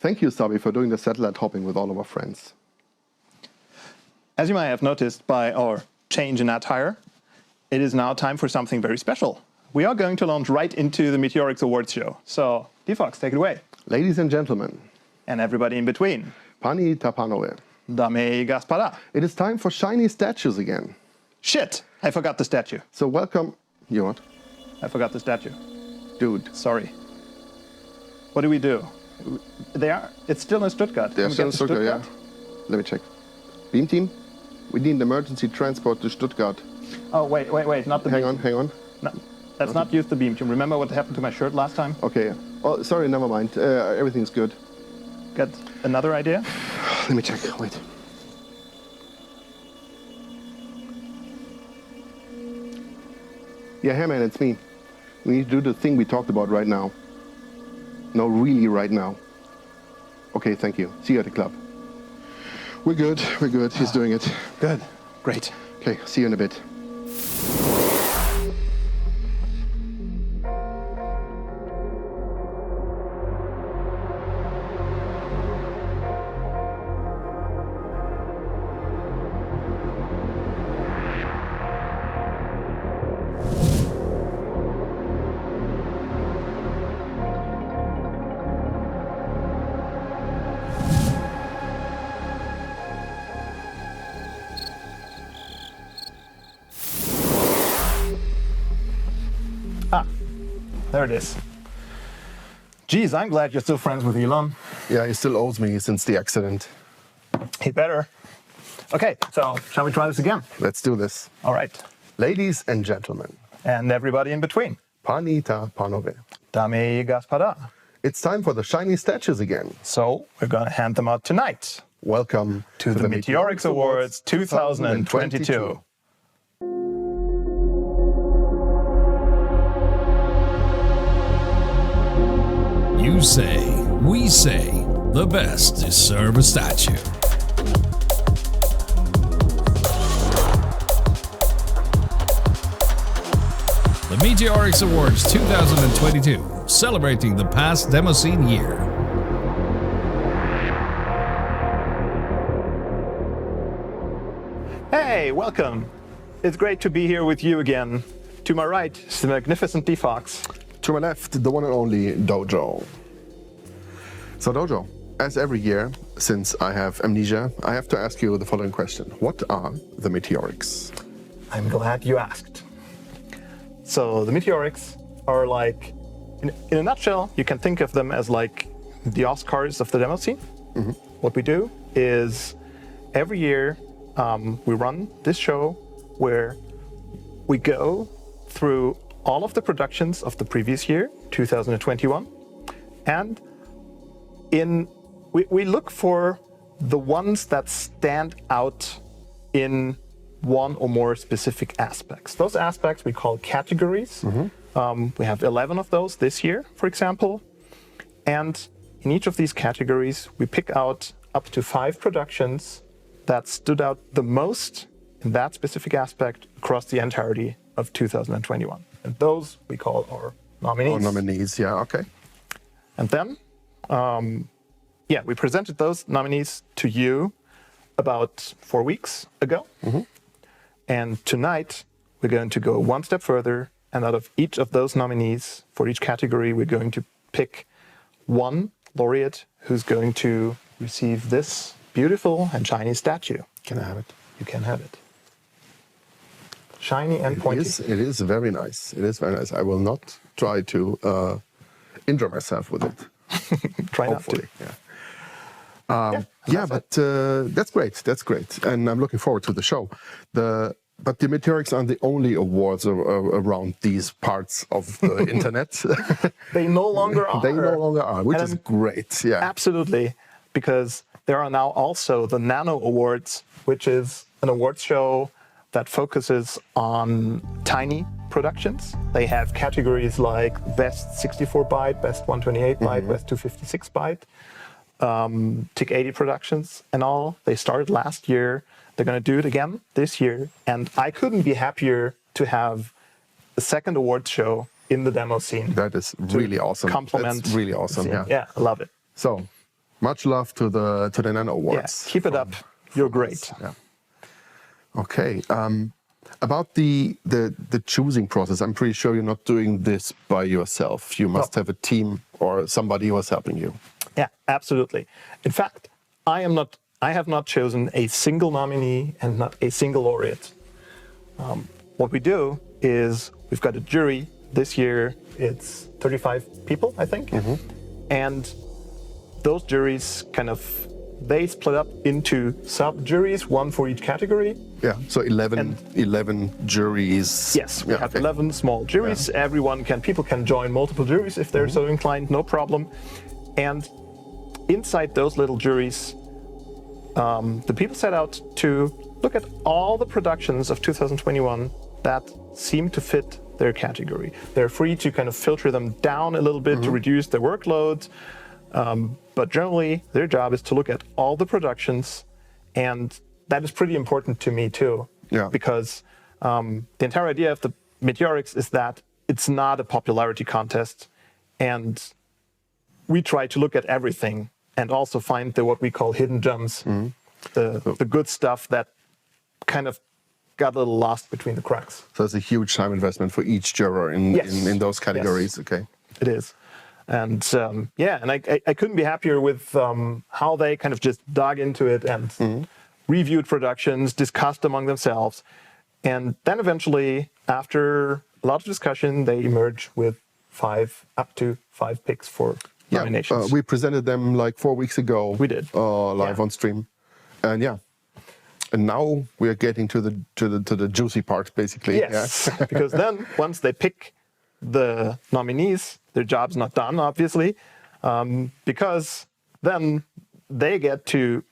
Thank you, Sabi, for doing the satellite hopping with all of our friends. As you might have noticed by our change in attire, it is now time for something very special. We are going to launch right into the Meteoriks Awards show. So, Defox, take it away. Ladies and gentlemen. And everybody in between. Pani tapanove. Dame gaspada. It is time for shiny statues again. Shit! I forgot the statue. So welcome... You what? I forgot the statue. Dude. Sorry. What do we do? It's still in Stuttgart. They're still in Stuttgart, yeah. Let me check. Beam team? We need an emergency transport to Stuttgart. Oh, wait, not the beam team. Hang on. No, let's not use the beam team. Remember what happened to my shirt last time? Okay, yeah. Oh, sorry, never mind. Everything's good. Got another idea? Let me check, wait. Yeah, hey man, it's me. We need to do the thing we talked about right now. No, really right now. Okay, thank you. See you at the club. We're good. He's doing it. Good, great. Okay, see you in a bit. There it is. Geez, I'm glad you're still friends with Elon. Yeah, he still owes me since the accident. He better. Okay, so shall we try this again? Let's do this. All right. Ladies and gentlemen. And everybody in between. Pani tapanove. Dame gaspada. It's time for the shiny statues again. So we're going to hand them out tonight. Welcome to the Meteoriks Awards 2022. You say, we say, the best deserve a statue. The Meteoriks Awards 2022, celebrating the past demoscene year. Hey, welcome. It's great to be here with you again. To my right is the magnificent Defox. To my left, the one and only Dojo. So Dojo, as every year, since I have amnesia, I have to ask you the following question. What are the Meteoriks? I'm glad you asked. So the Meteoriks are like, in a nutshell, you can think of them as like the Oscars of the demo scene. Mm-hmm. What we do is every year we run this show where we go through all of the productions of the previous year, 2021, and we look for the ones that stand out in one or more specific aspects. Those aspects we call categories. Mm-hmm. We have 11 of those this year, for example, and in each of these categories we pick out up to 5 productions that stood out the most in that specific aspect across the entirety of 2021. And those we call our nominees. Our nominees, yeah, okay. And then, we presented those nominees to you about 4 weeks ago. Mm-hmm. And tonight, we're going to go one step further. And out of each of those nominees, for each category, we're going to pick one laureate who's going to receive this beautiful and shiny statue. Can I have it? You can have it. Shiny and pointy. It is very nice. It is very nice. I will not try to injure myself with it. Try hopefully. Not to. But that's great. That's great. And I'm looking forward to the show. But the Meteoriks aren't the only awards around these parts of the internet. They no longer are. They no longer are, which is great. Yeah. Absolutely. Because there are now also the Nano Awards, which is an awards show that focuses on tiny productions. They have categories like best 64-byte, best 128-byte, mm-hmm. best 256-byte, TIC-80 productions and all. They started last year. They're going to do it again this year. And I couldn't be happier to have the second awards show in the demo scene. That is really awesome. Complement. That's really awesome. Yeah. Yeah, I love it. So, Much love to the Nano Awards. Yeah, keep it up. You're great. Yeah. Okay. About the choosing process, I'm pretty sure you're not doing this by yourself. You must have a team or somebody who is helping you. Yeah, absolutely. In fact, I have not chosen a single nominee and not a single laureate. What we do is we've got a jury. This year it's 35 people, I think. And those juries they split up into sub-juries, one for each category. Yeah, so 11 juries. Yes, we have 11 small juries. Yeah. People can join multiple juries if they're so inclined, no problem. And inside those little juries, the people set out to look at all the productions of 2021 that seem to fit their category. They're free to filter them down a little bit to reduce their workload. But generally, their job is to look at all the productions, and that is pretty important to me too. Yeah. Because the entire idea of the Meteoriks is that it's not a popularity contest, and we try to look at everything and also find what we call hidden gems, the good stuff that got a little lost between the cracks. So it's a huge time investment for each juror in those categories. Yes. Okay. It is. And I couldn't be happier with how they just dug into it and reviewed productions, discussed among themselves. And then eventually, after a lot of discussion, they emerge with up to five picks for nominations. We presented them like 4 weeks ago. We did. Live on stream. And and now we are getting to the juicy part, basically. Yes, because then once they pick the nominees, their job's not done, obviously, because then they get to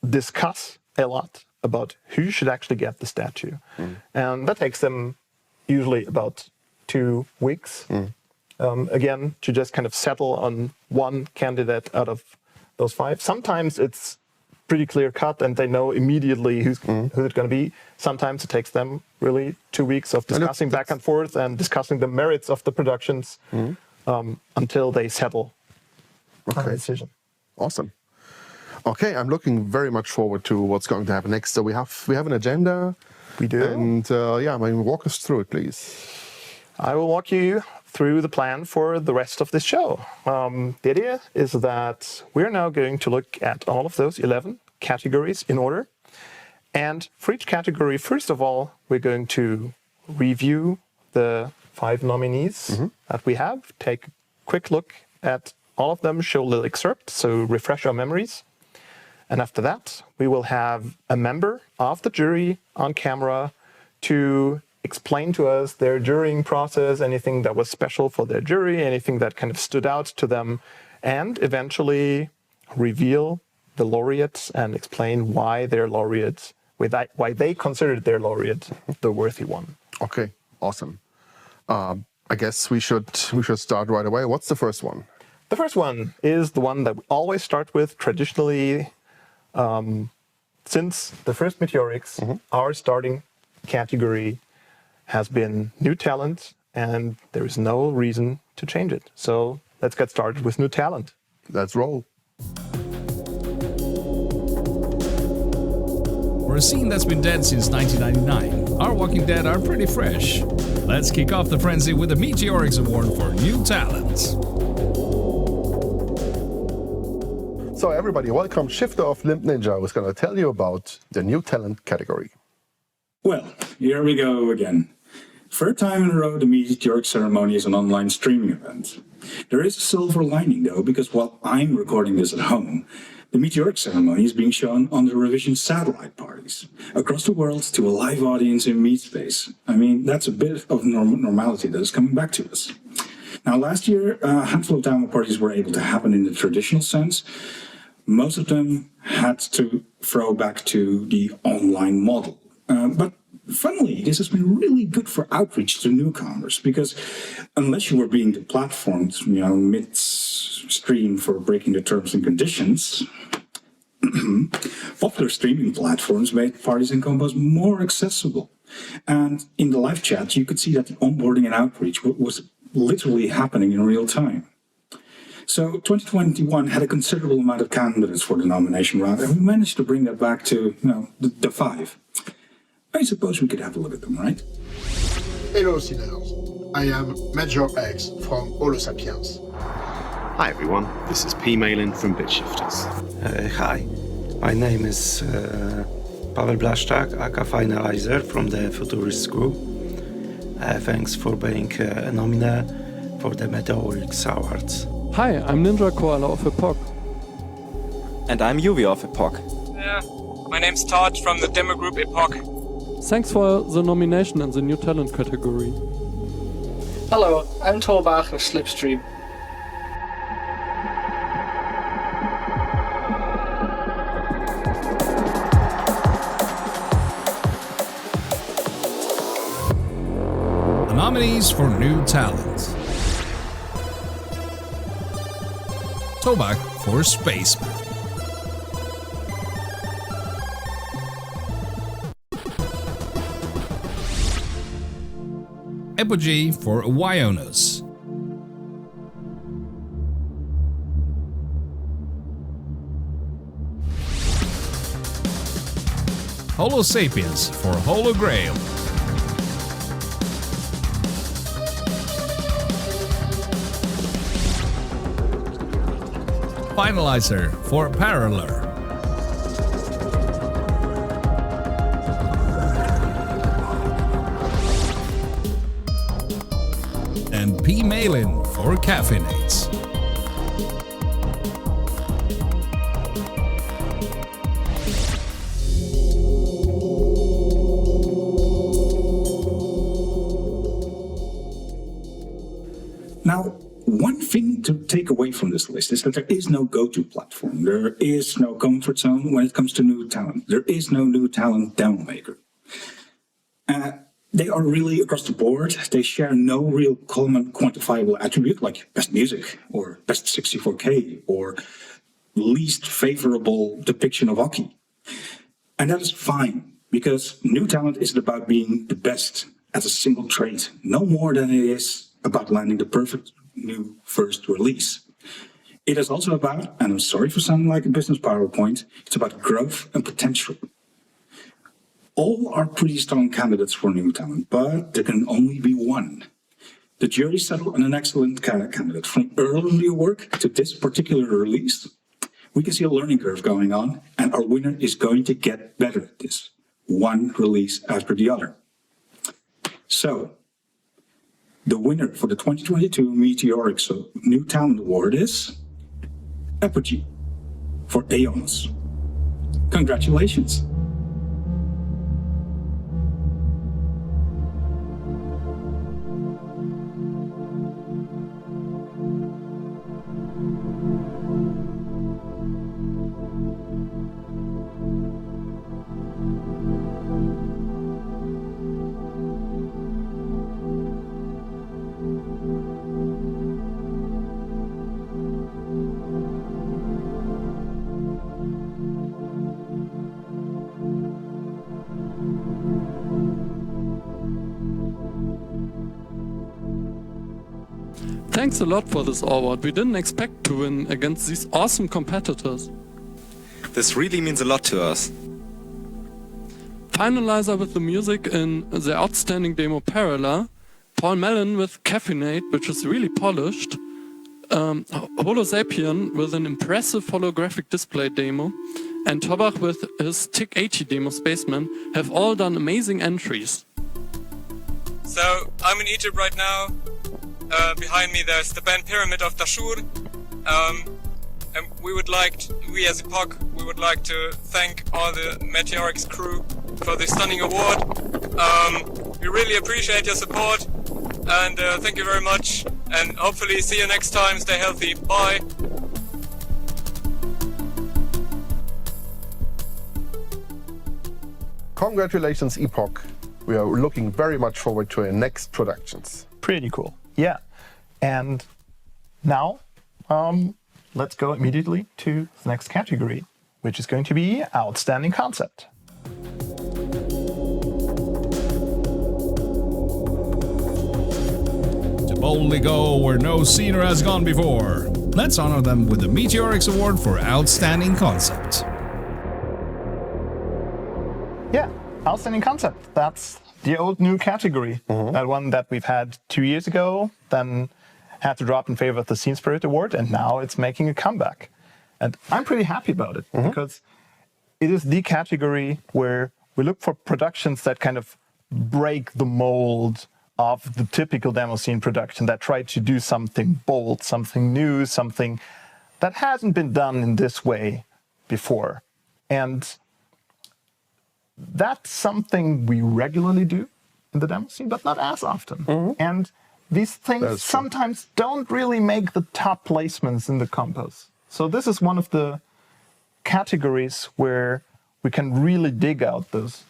discuss a lot about who should actually get the statue. And that takes them usually about 2 weeks, again, to just settle on one candidate out of those 5. Sometimes it's pretty clear cut and they know immediately who's it going to be. Sometimes it takes them really 2 weeks of discussing back and forth and discussing the merits of the productions until they settle on a decision. Awesome. Okay, I'm looking very much forward to what's going to happen next. So we have an agenda. We do. And walk us through it, please. I will walk you through the plan for the rest of this show. The idea is that we're now going to look at all of those 11 categories in order. And for each category, first of all, we're going to review the 5 nominees that we have, take a quick look at all of them, show a little excerpt, so refresh our memories. And after that, we will have a member of the jury on camera to explain to us their jurying process, anything that was special for their jury, anything that stood out to them, and eventually reveal the laureates and explain why they're laureates, why they considered their laureate the worthy one. Okay, awesome. I guess we should start right away. What's the first one? The first one is the one that we always start with traditionally. Since the first Meteoriks, our starting category has been new talent, and there is no reason to change it. So let's get started with new talent. Let's roll. For a scene that's been dead since 1999, our Walking Dead are pretty fresh. Let's kick off the frenzy with the Meteoriks Award for New Talent. So everybody, welcome Shifter of Limp Ninja, who's going to tell you about the new talent category. Well, here we go again. Third time in a row, the Meteoriks ceremony is an online streaming event. There is a silver lining though, because while I'm recording this at home, the Meteoriks ceremony is being shown on the revision satellite parties across the world to a live audience in meat space. I mean, that's a bit of normality that is coming back to us. Now, last year, a handful of demo parties were able to happen in the traditional sense. Most of them had to throw back to the online model. But funnily, this has been really good for outreach to newcomers, because unless you were being deplatformed, mid-stream for breaking the terms and conditions, popular streaming platforms made parties and combos more accessible. And in the live chat, you could see that the onboarding and outreach was literally happening in real time. So 2021 had a considerable amount of candidates for the nomination round, and we managed to bring that back to the 5. I suppose we could have a look at them, right? Hello, sinners. I am Meteoriks from Holosapiens. Hi everyone, this is P. Malin from Bitshifters. Hi, my name is Pavel Blaszczak, aka Finalizer from the Futurist Group. Thanks for being a nominee for the Meteoriks Awards. Hi, I'm Ninja Koala of Epoch. And I'm Yuvi of Epoch. Yeah, my name's Todd from the demo group Epoch. Thanks for the nomination in the New Talent category. Hello, I'm Tolbach of Slipstream. The nominees for New Talent. Tobak for Spaceman. Apogee for Wyonos. Holo Sapiens for Holo Grail. Finalizer for Parallel. And P. Malin for Caffeinates. Now, one thing to take away from this list is that there is no go-to platform. There is no comfort zone when it comes to new talent. There is no new talent demo maker. They are really across the board. They share no real common quantifiable attribute like best music or best 64K or least favorable depiction of hockey. And that is fine because new talent isn't about being the best at a single trait, no more than it is about landing the perfect new first release. It is also about, and I'm sorry for sounding like a business PowerPoint, it's about growth and potential. All are pretty strong candidates for new talent, but there can only be one. The jury settled on an excellent candidate. From earlier work to this particular release, we can see a learning curve going on, and our winner is going to get better at this, one release after the other. So, the winner for the 2022 Meteoriks New Talent Award is Apogee for Aeons. Congratulations. Thanks a lot for this award. We didn't expect to win against these awesome competitors. This really means a lot to us. Finalizer with the music in the outstanding demo Parallel, Paul Mellon with Caffeinate, which is really polished, Holo Sapien with an impressive holographic display demo, and Tobach with his TIC 80 demo Spaceman have all done amazing entries. So, I'm in Egypt right now. Behind me there's the band Pyramid of Dashur. And we as Epoch, we would like to thank all the Meteoriks crew for this stunning award. We really appreciate your support, and thank you very much, and hopefully see you next time. Stay healthy. Bye. Congratulations, Epoch. We are looking very much forward to our next productions. Pretty cool. Yeah. And now, let's go immediately to the next category, which is going to be Outstanding Concept. To boldly go where no scener has gone before. Let's honor them with the Meteoriks Award for Outstanding Concept. Yeah, outstanding concept. That's the old new category. That one that we've had 2 years ago, then had to drop in favor of the Scene Spirit Award, and now it's making a comeback. And I'm pretty happy about it because it is the category where we look for productions that kind of break the mold of the typical demo scene production, that try to do something bold, something new, something that hasn't been done in this way before. And that's something we regularly do in the demo scene, but not as often. And these things sometimes don't really make the top placements in the compos. So this is one of the categories where we can really dig out those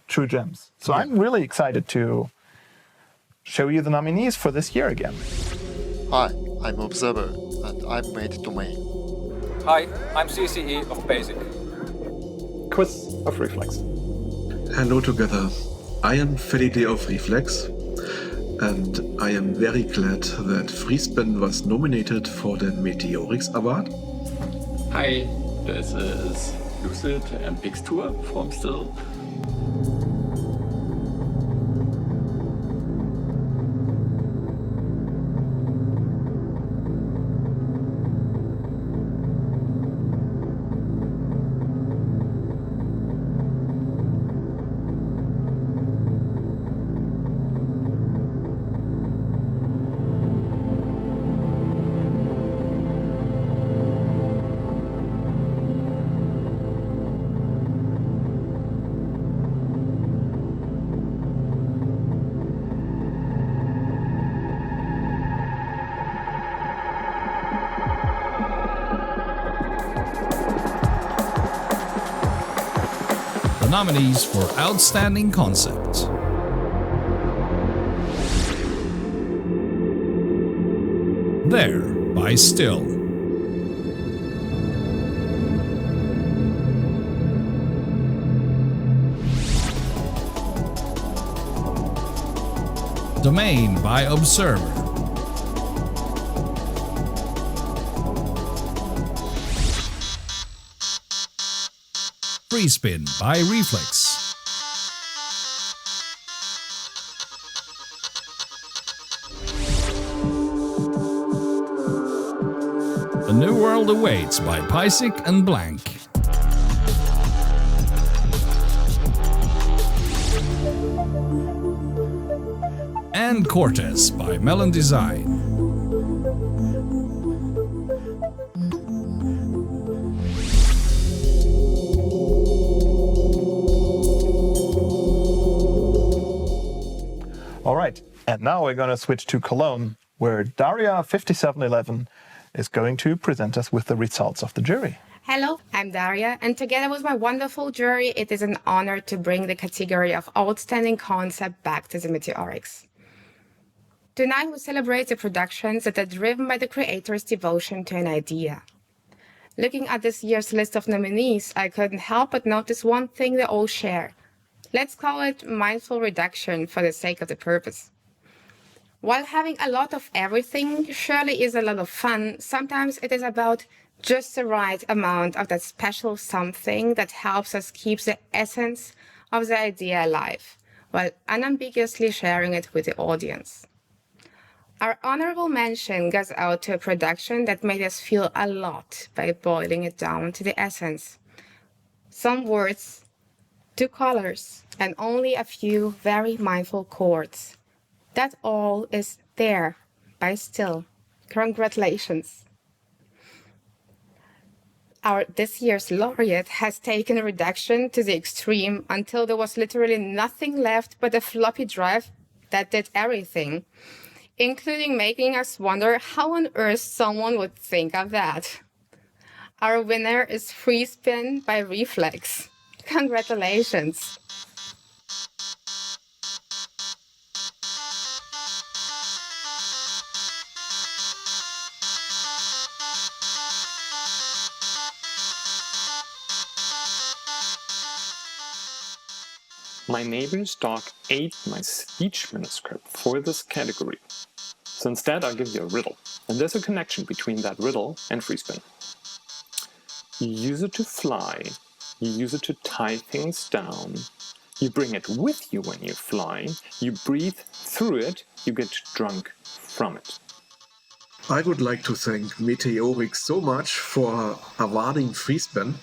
true gems. So I'm really excited to show you the nominees for this year again. Hi, I'm Observer, and I'm Made Domain. Hi, I'm CCE of Basic. Quiz of Reflex. Hello together. I am Felipe of Reflex, and I am very glad that Freespin was nominated for the Meteoriks Award. Hi, this is Lucid and Pixtur from Still. Nominees for Outstanding Concept. There by Still. Domain by Observer. Freespin by Reflex. A New World Awaits by Pysic and Blank. And Cortez by Melon Design. All right, and now we're going to switch to Cologne, where Daria 5711 is going to present us with the results of the jury. Hello, I'm Daria, and together with my wonderful jury, it is an honor to bring the category of Outstanding Concept back to the Meteoriks. Tonight we celebrate the productions that are driven by the creator's devotion to an idea. Looking at this year's list of nominees, I couldn't help but notice one thing they all share. Let's call it mindful reduction for the sake of the purpose. While having a lot of everything surely is a lot of fun, sometimes it is about just the right amount of that special something that helps us keep the essence of the idea alive, while unambiguously sharing it with the audience. Our honorable mention goes out to a production that made us feel a lot by boiling it down to the essence. Some words, 2 colors, and only a few very mindful chords. That all is there by Still. Congratulations. Our this year's laureate has taken a reduction to the extreme until there was literally nothing left but a floppy drive that did everything, including making us wonder how on earth someone would think of that. Our winner is Freespin by Reflex. Congratulations. My neighbor's dog ate my speech manuscript for this category. So instead, I'll give you a riddle. And there's a connection between that riddle and FreeSpin. You use it to fly, you use it to tie things down, you bring it with you when you fly, you breathe through it, you get drunk from it. I would like to thank Meteoriks so much for awarding FreeSpin.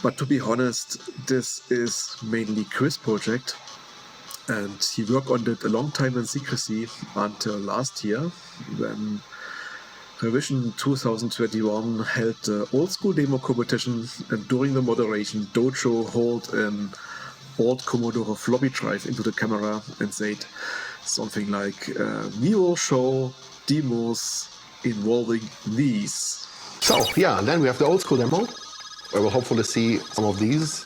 But to be honest, this is mainly Chris' project, and he worked on it a long time in secrecy until last year, when Revision 2021 held the old school demo competition, and during the moderation, Dojo held an old Commodore floppy drive into the camera and said something like, "We will show demos involving these." So, yeah, and then we have the old school demo, where we'll hopefully see some of these.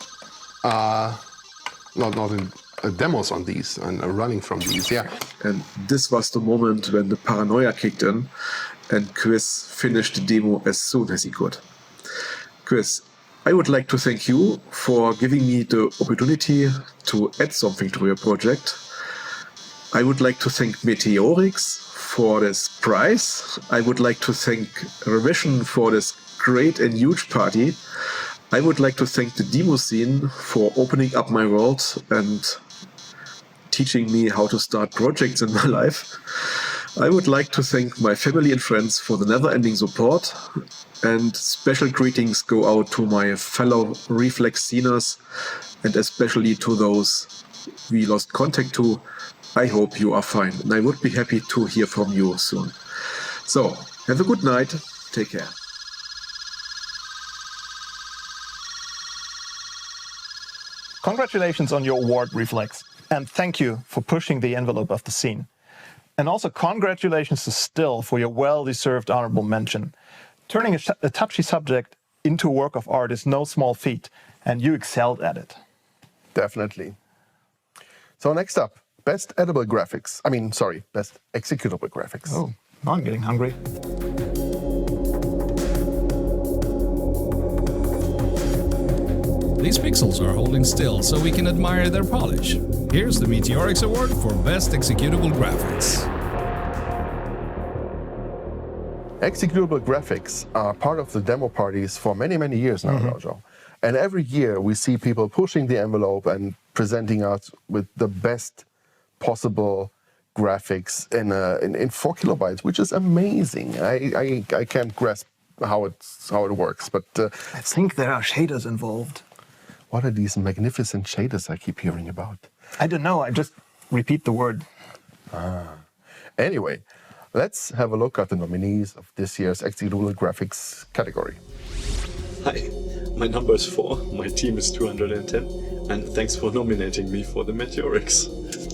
Not in demos on these and running from these, yeah. And this was the moment when the paranoia kicked in, and Chris finished the demo as soon as he could. Chris, I would like to thank you for giving me the opportunity to add something to your project. I would like to thank Meteoriks for this prize. I would like to thank Revision for this great and huge party. I would like to thank the demoscene for opening up my world and teaching me how to start projects in my life. I would like to thank my family and friends for the never-ending support, and special greetings go out to my fellow Reflex sceners, and especially to those we lost contact to. I hope you are fine, and I would be happy to hear from you soon. So, have a good night. Take care. Congratulations on your award, Reflex, and thank you for pushing the envelope of the scene. And also congratulations to Still for your well-deserved honorable mention. Turning a touchy subject into a work of art is no small feat, and you excelled at it. Definitely. So next up, best edible graphics. Best executable graphics. Oh, now I'm getting hungry. These pixels are holding still so we can admire their polish. Here's the Meteoriks Award for Best Executable Graphics. Executable graphics are part of the demo parties for many, many years now, Rojo. And every year we see people pushing the envelope and presenting us with the best possible graphics in 4 kilobytes, which is amazing. I can't grasp how it works, but I think there are shaders involved. What are these magnificent shaders I keep hearing about? I don't know, I just repeat the word. Anyway, let's have a look at the nominees of this year's Executable Graphics category. Hi, my number is 4, my team is 210, and thanks for nominating me for the Meteoriks.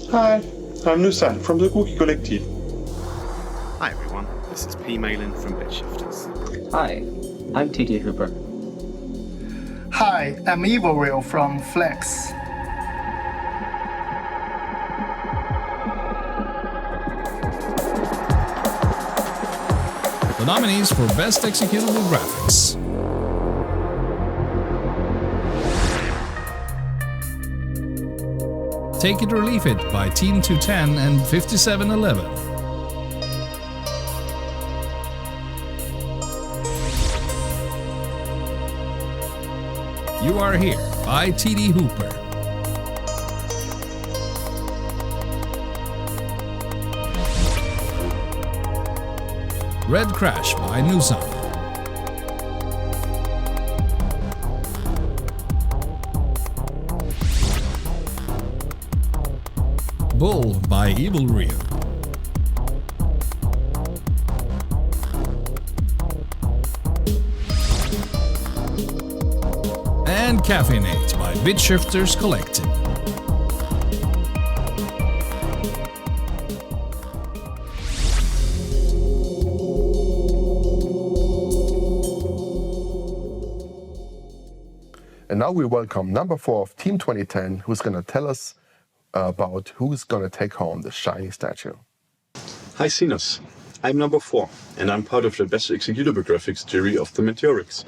Hi, I'm Nusan from the Cookie Collective. Hi everyone, this is P. Malin from Bedshifters. Hi, I'm TD Hooper. Hi, I'm Evil Real from Flex. The nominees for Best Executable Graphics. Take It or Leave It by Team 210 and 5711. You Are Here by TD Hooper. Red Crash by Nusan. Bull by Evil Rio. And Caffeinate by Bitshifters Collective. And now we welcome number 4 of Team 2010, who's going to tell us about who's going to take home the shiny statue. Hi Sinus, I'm number 4, and I'm part of the Best Executable Graphics jury of the Meteoriks.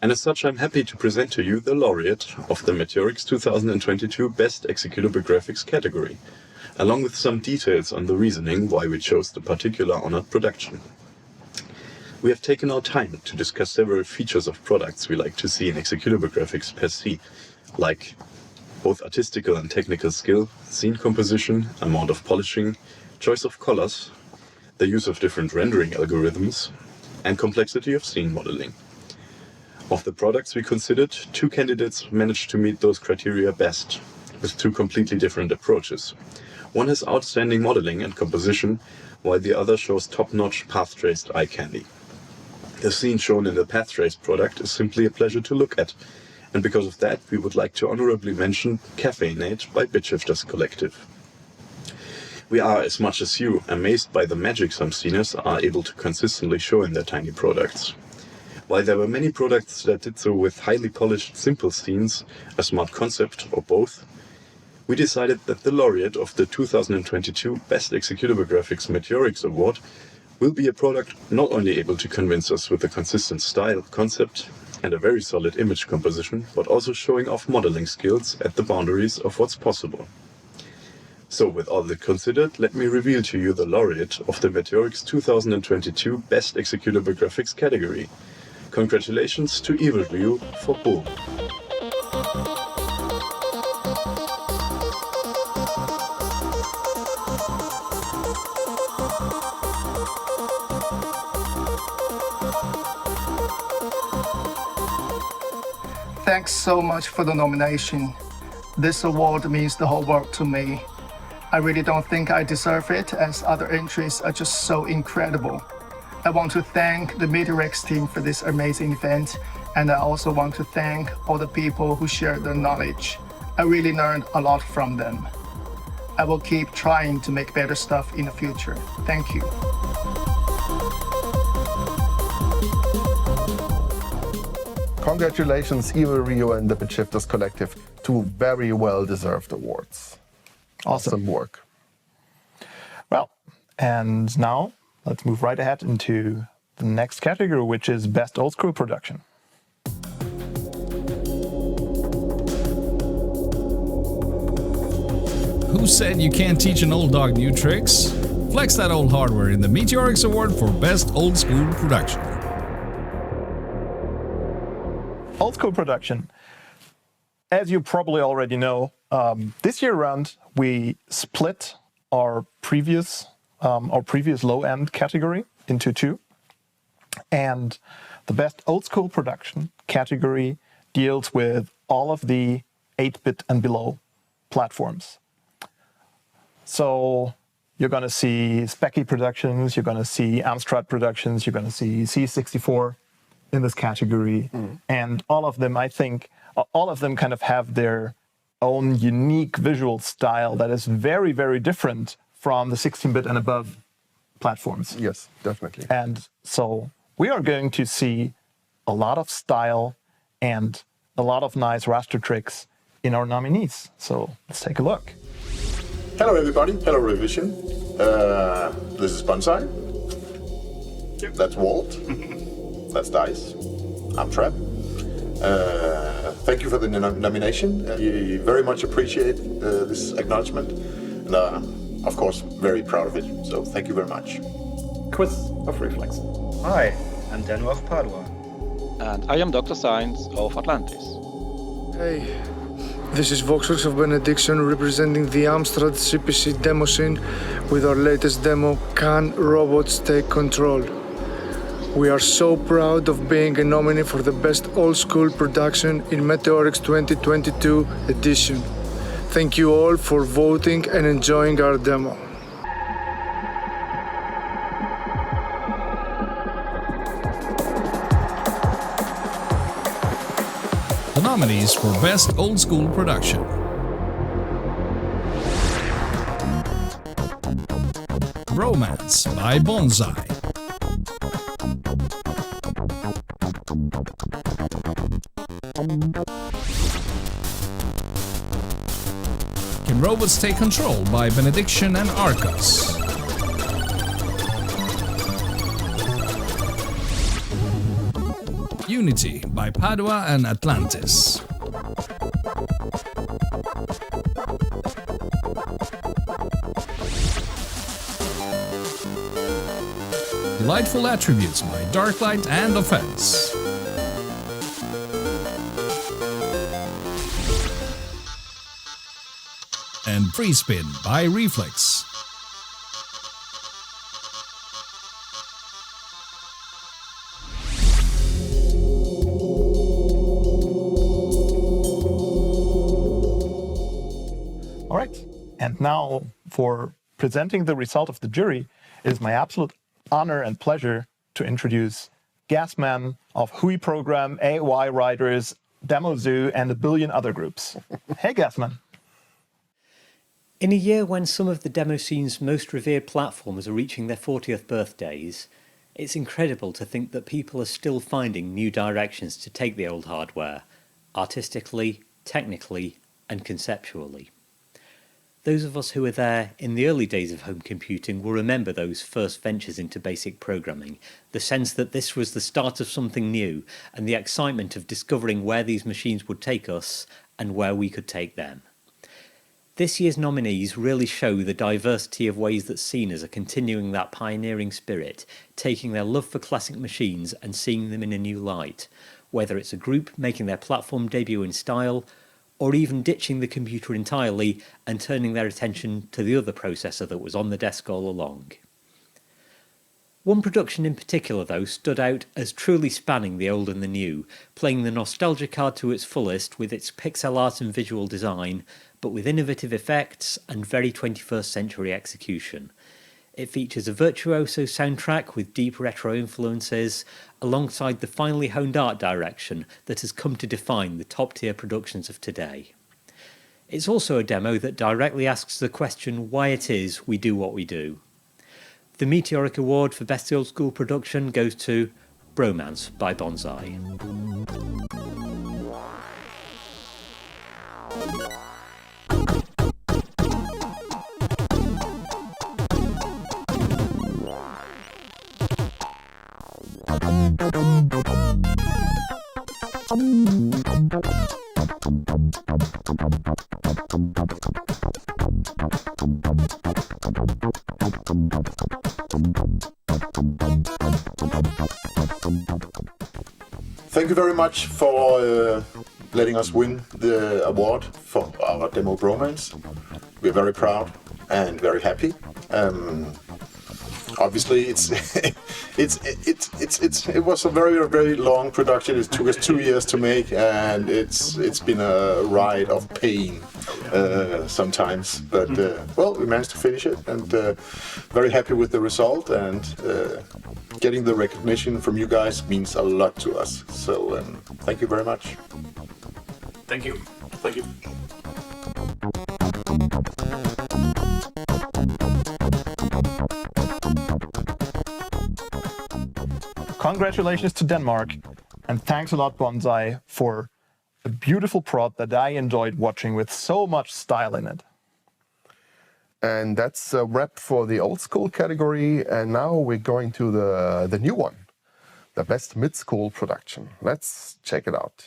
And as such, I'm happy to present to you the laureate of the Meteoriks 2022 Best Executable Graphics category. along with some details on the reasoning why we chose the particular honored production. We have taken our time to discuss several features of products we like to see in executable graphics per se, like both artistical and technical skill, scene composition, amount of polishing, choice of colors, the use of different rendering algorithms, and complexity of scene modeling. Of the products we considered, 2 candidates managed to meet those criteria best, with 2 completely different approaches. One has outstanding modeling and composition, while the other shows top-notch path-traced eye candy. The scene shown in the path-traced product is simply a pleasure to look at, and because of that we would like to honorably mention Caffeinate by Bitshifters Collective. We are, as much as you, amazed by the magic some sceners are able to consistently show in their tiny products. While there were many products that did so with highly polished, simple scenes, a smart concept, or both, we decided that the laureate of the 2022 Best Executable Graphics Meteoriks Award will be a product not only able to convince us with a consistent style, concept, and a very solid image composition, but also showing off modeling skills at the boundaries of what's possible. So, with all that considered, let me reveal to you the laureate of the Meteoriks 2022 Best Executable Graphics category. Congratulations to Evilview for Bull. Thanks so much for the nomination. This award means the whole world to me. I really don't think I deserve it, as other entries are just so incredible. I want to thank the Meteoriks team for this amazing event, and I also want to thank all the people who shared their knowledge. I really learned a lot from them. I will keep trying to make better stuff in the future. Thank you. Congratulations, Evilview and the Bitshifters Collective, 2 very well-deserved awards. Awesome work. Well, and now let's move right ahead into the next category, which is Best Old School Production. Who said you can't teach an old dog new tricks? Flex that old hardware in the Meteoriks Award for Best Old School Production. Old School Production. As you probably already know, this year round we split our previous low-end category into 2, and the Best Old School Production category deals with all of the 8-bit and below platforms. So you're going to see Specky Productions, you're going to see Amstrad Productions, you're going to see C64 in this category, and all of them, I think, all of them kind of have their own unique visual style that is very, very different from the 16-bit and above platforms. Yes, definitely. And so we are going to see a lot of style and a lot of nice raster tricks in our nominees. So let's take a look. Hello everybody, hello Revision. This is Bonsai. That's Walt. That's Dice. I'm Trap. Thank you for the nomination. We very much appreciate this acknowledgement, and of course, very proud of it. So thank you very much. Quiz of Reflex. Hi, I'm Dano of Padua. And I am Dr. Science of Atlantis. Hey, this is Voxworks of Benediction representing the Amstrad CPC demo scene with our latest demo, Can Robots Take Control? We are so proud of being a nominee for the Best Old School Production in Meteoriks 2022 edition. Thank you all for voting and enjoying our demo. The nominees for Best Old School Production. Romance by Bonsai. Can Robots Take Control by Benediction and Arcos. Unity by Padua and Atlantis. Delightful Attributes by Darklight and Offense. And Free Spin by Reflex. All right, and now for presenting the result of the jury, it is my absolute honor and pleasure to introduce Gasman of Hui Program, AY Writers, DemoZoo, and a billion other groups. Hey, Gasman. In a year when some of the demo scene's most revered platforms are reaching their 40th birthdays, it's incredible to think that people are still finding new directions to take the old hardware, artistically, technically, and conceptually. Those of us who were there in the early days of home computing will remember those first ventures into basic programming, the sense that this was the start of something new, and the excitement of discovering where these machines would take us and where we could take them. This year's nominees really show the diversity of ways that sceners are continuing that pioneering spirit, taking their love for classic machines and seeing them in a new light, whether it's a group making their platform debut in style, or even ditching the computer entirely and turning their attention to the other processor that was on the desk all along. One production in particular, though, stood out as truly spanning the old and the new, playing the nostalgia card to its fullest with its pixel art and visual design, but with innovative effects and very 21st century execution. It features a virtuoso soundtrack with deep retro influences, alongside the finely honed art direction that has come to define the top-tier productions of today. It's also a demo that directly asks the question why it is we do what we do. The Meteoriks Award for Best Old School Production goes to Bromance by Bonsai. Thank you very much for letting us win the award for our demo Bromance. We're very proud and very happy. Obviously, it was a very long production. It took us 2 years to make, and it's been a ride of pain sometimes. But well, we managed to finish it, and very happy with the result. And getting the recognition from you guys means a lot to us. So thank you very much. Thank you. Thank you. Congratulations to Denmark, and thanks a lot, Bonsai, for a beautiful prod that I enjoyed watching with so much style in it. And that's a wrap for the old school category, and now we're going to the new one, the best mid-school production. Let's check it out.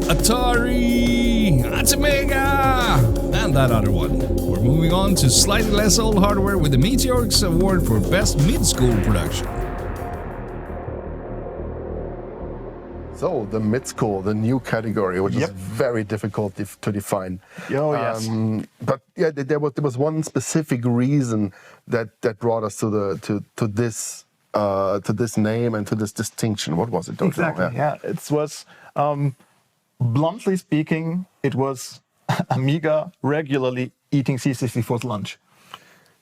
Atari! Atmega! And that other one. We're moving on to slightly less old hardware with the Meteoriks Award for Best Mid-School Production. So, the mid-school, the new category, which is very difficult to define. Oh, yes. But yeah, there was one specific reason that brought us to this name and to this distinction. What was it? Don't Exactly. you know? Yeah, it was. Bluntly speaking, it was Amiga regularly eating C64's lunch.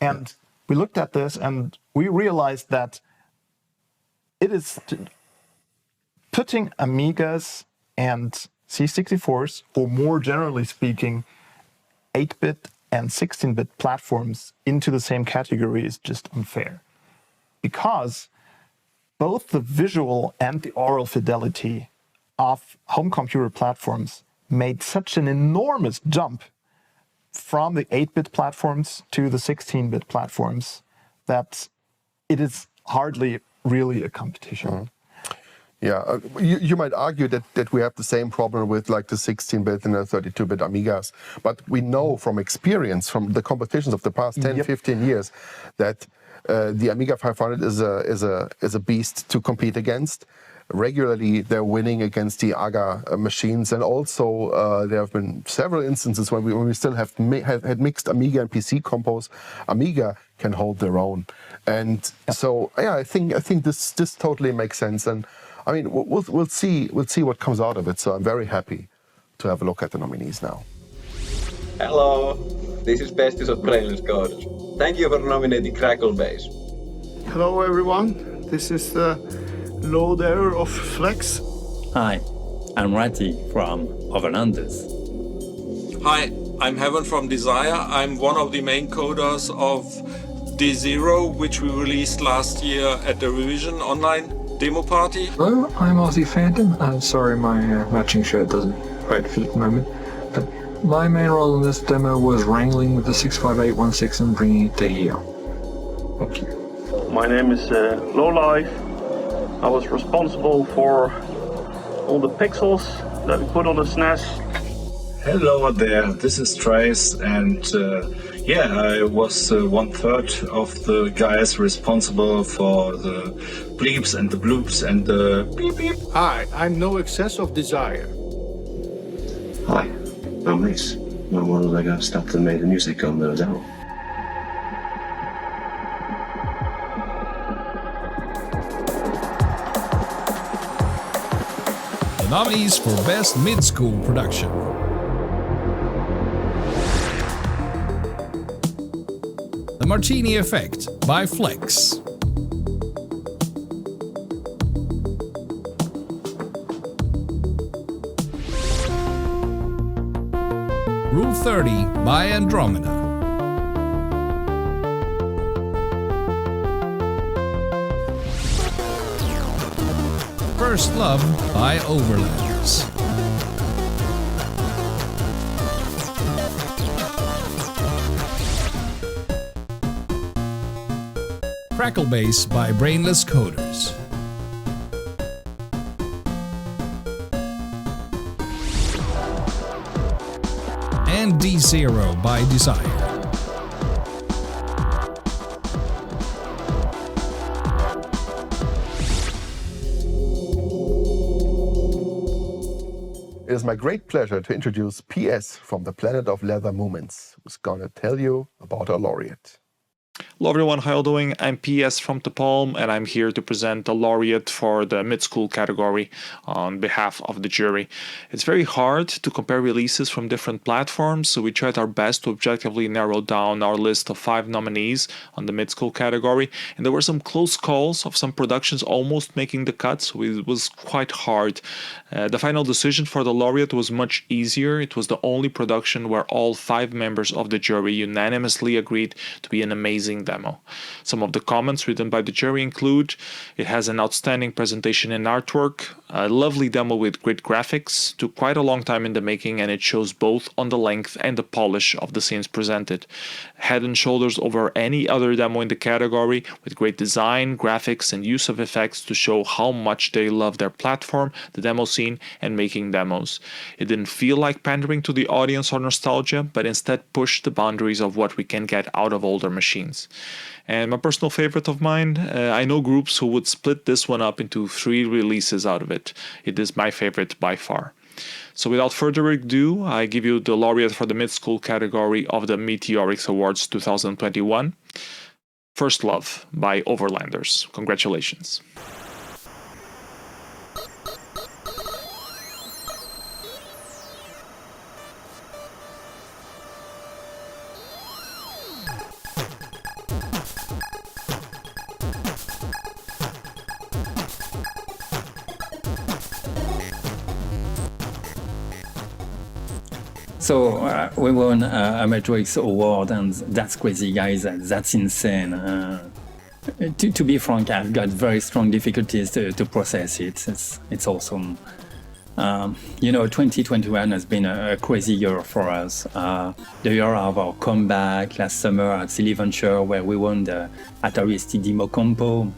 And we looked at this and we realized that it is putting Amigas and C64s, or more generally speaking, 8-bit and 16-bit platforms into the same category is just unfair. Because both the visual and the oral fidelity of home computer platforms made such an enormous jump from the 8-bit platforms to the 16-bit platforms that it is hardly really a competition. Mm-hmm. Yeah, you might argue that we have the same problem with like the 16-bit and the 32-bit Amigas, but we know from experience, from the competitions of the past 10, 15 years, that The Amiga 500 is a beast to compete against. Regularly, they're winning against the AGA machines, and also there have been several instances when we still had mixed Amiga and PC compos. Amiga can hold their own, and so yeah, I think this totally makes sense. And I mean, we'll see what comes out of it. So I'm very happy to have a look at the nominees now. Hello, this is Pestis of Brainless Coders. Thank you for nominating Crackle Base. Hello everyone, this is the loader of Flex. Hi, I'm Ratty from Overlanders. Hi, I'm Heaven from Desire. I'm one of the main coders of D0, which we released last year at the Revision online demo party. Hello, I'm Aussie Phantom. I'm sorry my matching shirt doesn't quite fit at the moment. But my main role in this demo was wrangling with the 65816 and bringing it to here. Thank you. My name is Lowlife. I was responsible for all the pixels that we put on the SNES. Hello there, this is Trace, and I was 1/3 of the guys responsible for the bleeps and the bloops and the beep beep. Hi, I'm No Excess of Desire. Hi, I'm Reese. I'm one of the guys that made the music on the demo. The nominees for Best Mid-School Production. The Martini Effect by Flex. Rule 30 by Andromeda. First Love by Overlanders. Crackle Bass by Brainless Coders. And D0 by Desire. It is my great pleasure to introduce PS from the Planet of Leather Movements, who's gonna tell you about our laureate. Hello everyone, how are you doing? I'm PS from the Palm, and I'm here to present the laureate for the mid-school category on behalf of the jury. It's very hard to compare releases from different platforms, so we tried our best to objectively narrow down our list of 5 nominees on the mid-school category, and there were some close calls of some productions almost making the cut, so it was quite hard. The final decision for the laureate was much easier. It was the only production where all 5 members of the jury unanimously agreed to be an amazing demo. Some of the comments written by the jury include: it has an outstanding presentation and artwork, a lovely demo with great graphics, took quite a long time in the making, and it shows both on the length and the polish of the scenes presented. Head and shoulders over any other demo in the category, with great design, graphics, and use of effects to show how much they love their platform, the demo scene, and making demos. It didn't feel like pandering to the audience or nostalgia, but instead pushed the boundaries of what we can get out of older machines. And my personal favorite of mine, I know groups who would split this one up into 3 releases out of it. It is my favorite by far. So without further ado, I give you the laureate for the mid-school category of the Meteoriks Awards 2021. First Love by Overlanders. Congratulations. So we won a Meteoriks Award, and that's crazy, guys. That's insane. To be frank, I've got very strong difficulties to process it. It's awesome. 2021 has been a crazy year for us. The year of our comeback last summer at Silly Venture, where we won the Atari ST Demo Compo.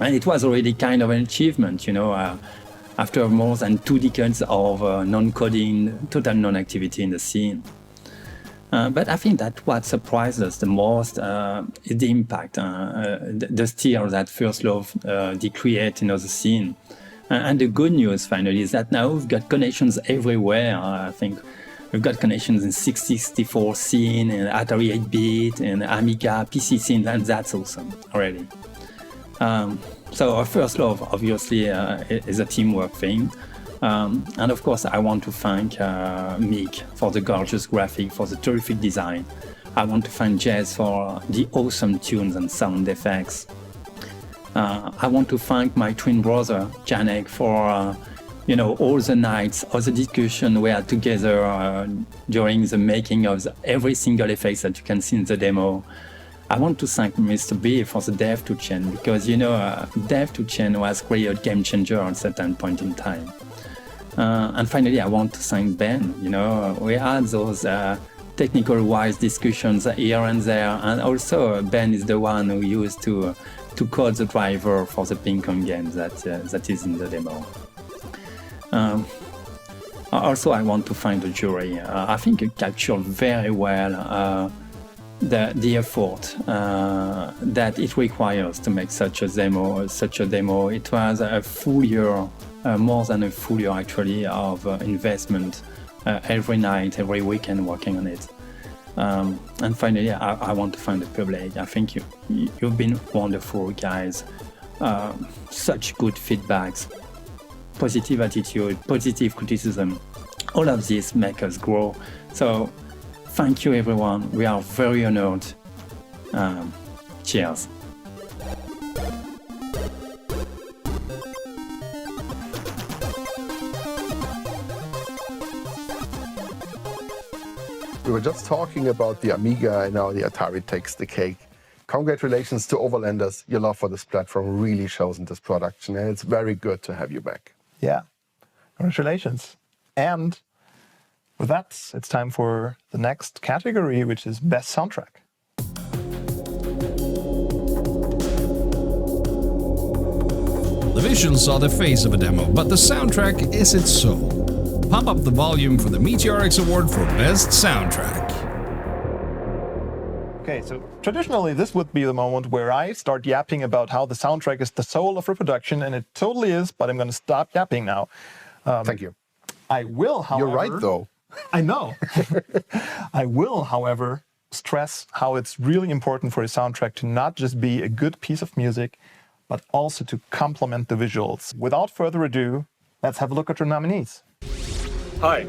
And it was already kind of an achievement, after more than 2 decades of non-coding, total non-activity in the scene. But I think that what surprised us the most is the impact, the stir that First Love did create in the scene. And the good news, finally, is that now we've got connections everywhere. I think we've got connections in 664 scene, and Atari 8-bit, and Amiga, PC scene, and that's awesome already. So our First Love, obviously, is a teamwork thing. And of course, I want to thank Mick for the gorgeous graphic, for the terrific design. I want to thank Jez for the awesome tunes and sound effects. I want to thank my twin brother, Janek, for all the nights, all the discussion we had together during the making of every single effect that you can see in the demo. I want to thank Mr. B for the dev to chain, because dev to chain was really a game changer at a certain point in time. And finally, I want to thank Ben. We had those technical-wise discussions here and there, and also Ben is the one who used to code the driver for the ping pong game that is in the demo. Also, I want to thank the jury. I think it captured very well the effort that it requires to make such a demo. It was a full year, more than a full year actually, of investment every night, every weekend working on it. And finally, I want to thank the public. I think you've been wonderful, guys. Such good feedbacks, positive attitude, positive criticism. All of this make us grow. So thank you, everyone. We are very honored. Cheers. We were just talking about the Amiga, and now the Atari takes the cake. Congratulations to Overlanders. Your love for this platform really shows in this production, and it's very good to have you back. Yeah, congratulations. And with that, it's time for the next category, which is Best Soundtrack. The visions are the face of a demo, but the soundtrack is its soul. Pump up the volume for the Meteoriks Award for Best Soundtrack. Okay, so traditionally this would be the moment where I start yapping about how the soundtrack is the soul of reproduction, and it totally is, but I'm going to stop yapping now. Thank you. I will, however... You're right, though. I know. I will, however, stress how it's really important for a soundtrack to not just be a good piece of music, but also to complement the visuals. Without further ado, let's have a look at your nominees. Hi,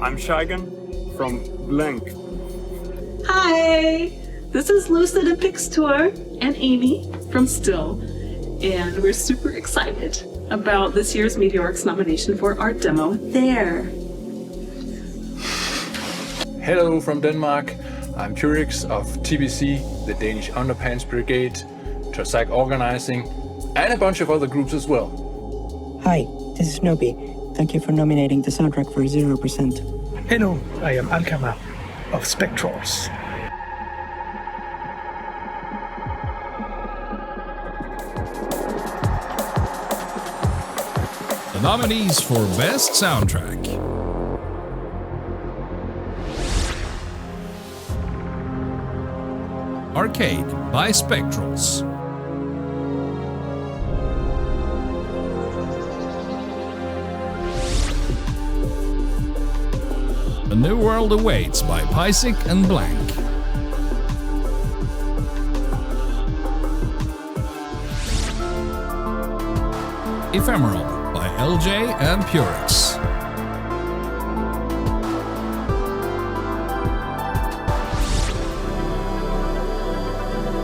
I'm Shigan from Blank. Hi, this is Lucid and Pixtour and Amy from Still, and we're super excited about this year's Meteoriks nomination for our demo There. Hello from Denmark. I'm Meteoriks of TBC, the Danish Underpants Brigade, Trasag Organizing, and a bunch of other groups as well. Hi, this is Nobi. Thank you for nominating the soundtrack for 0%. Hello, I am Alkama of Spectrals. The nominees for Best Soundtrack. Arcade by Spectrals. A New World Awaits by Pysic and Blank. Ephemeral by LJ and Purix.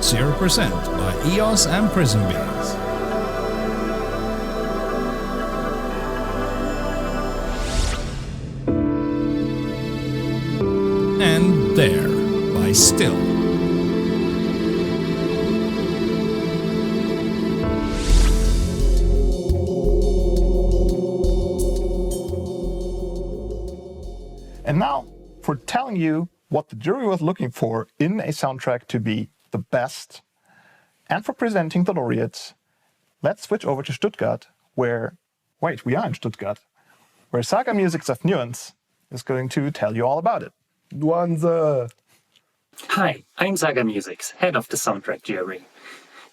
%% by EOS and Prism Beans. And There by Still. And now, for telling you what the jury was looking for in a soundtrack to be the best, and for presenting the laureates, let's switch over to Stuttgart, where, wait, we are in Stuttgart, where Saga Musics of Nuance is going to tell you all about it. Duanze! Hi, I'm Zaga Music's head of the soundtrack jury.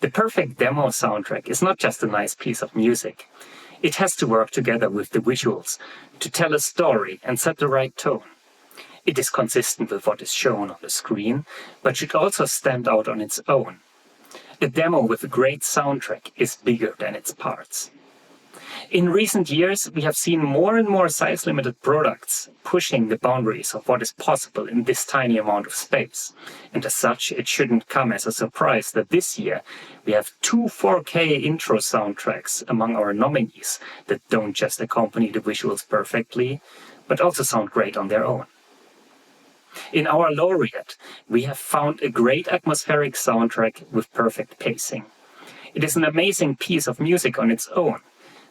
The perfect demo soundtrack is not just a nice piece of music. It has to work together with the visuals to tell a story and set the right tone. It is consistent with what is shown on the screen, but should also stand out on its own. A demo with a great soundtrack is bigger than its parts. In recent years, we have seen more and more size-limited products pushing the boundaries of what is possible in this tiny amount of space. And as such, it shouldn't come as a surprise that this year we have 2 4K intro soundtracks among our nominees that don't just accompany the visuals perfectly, but also sound great on their own. In our laureate, we have found a great atmospheric soundtrack with perfect pacing. It is an amazing piece of music on its own,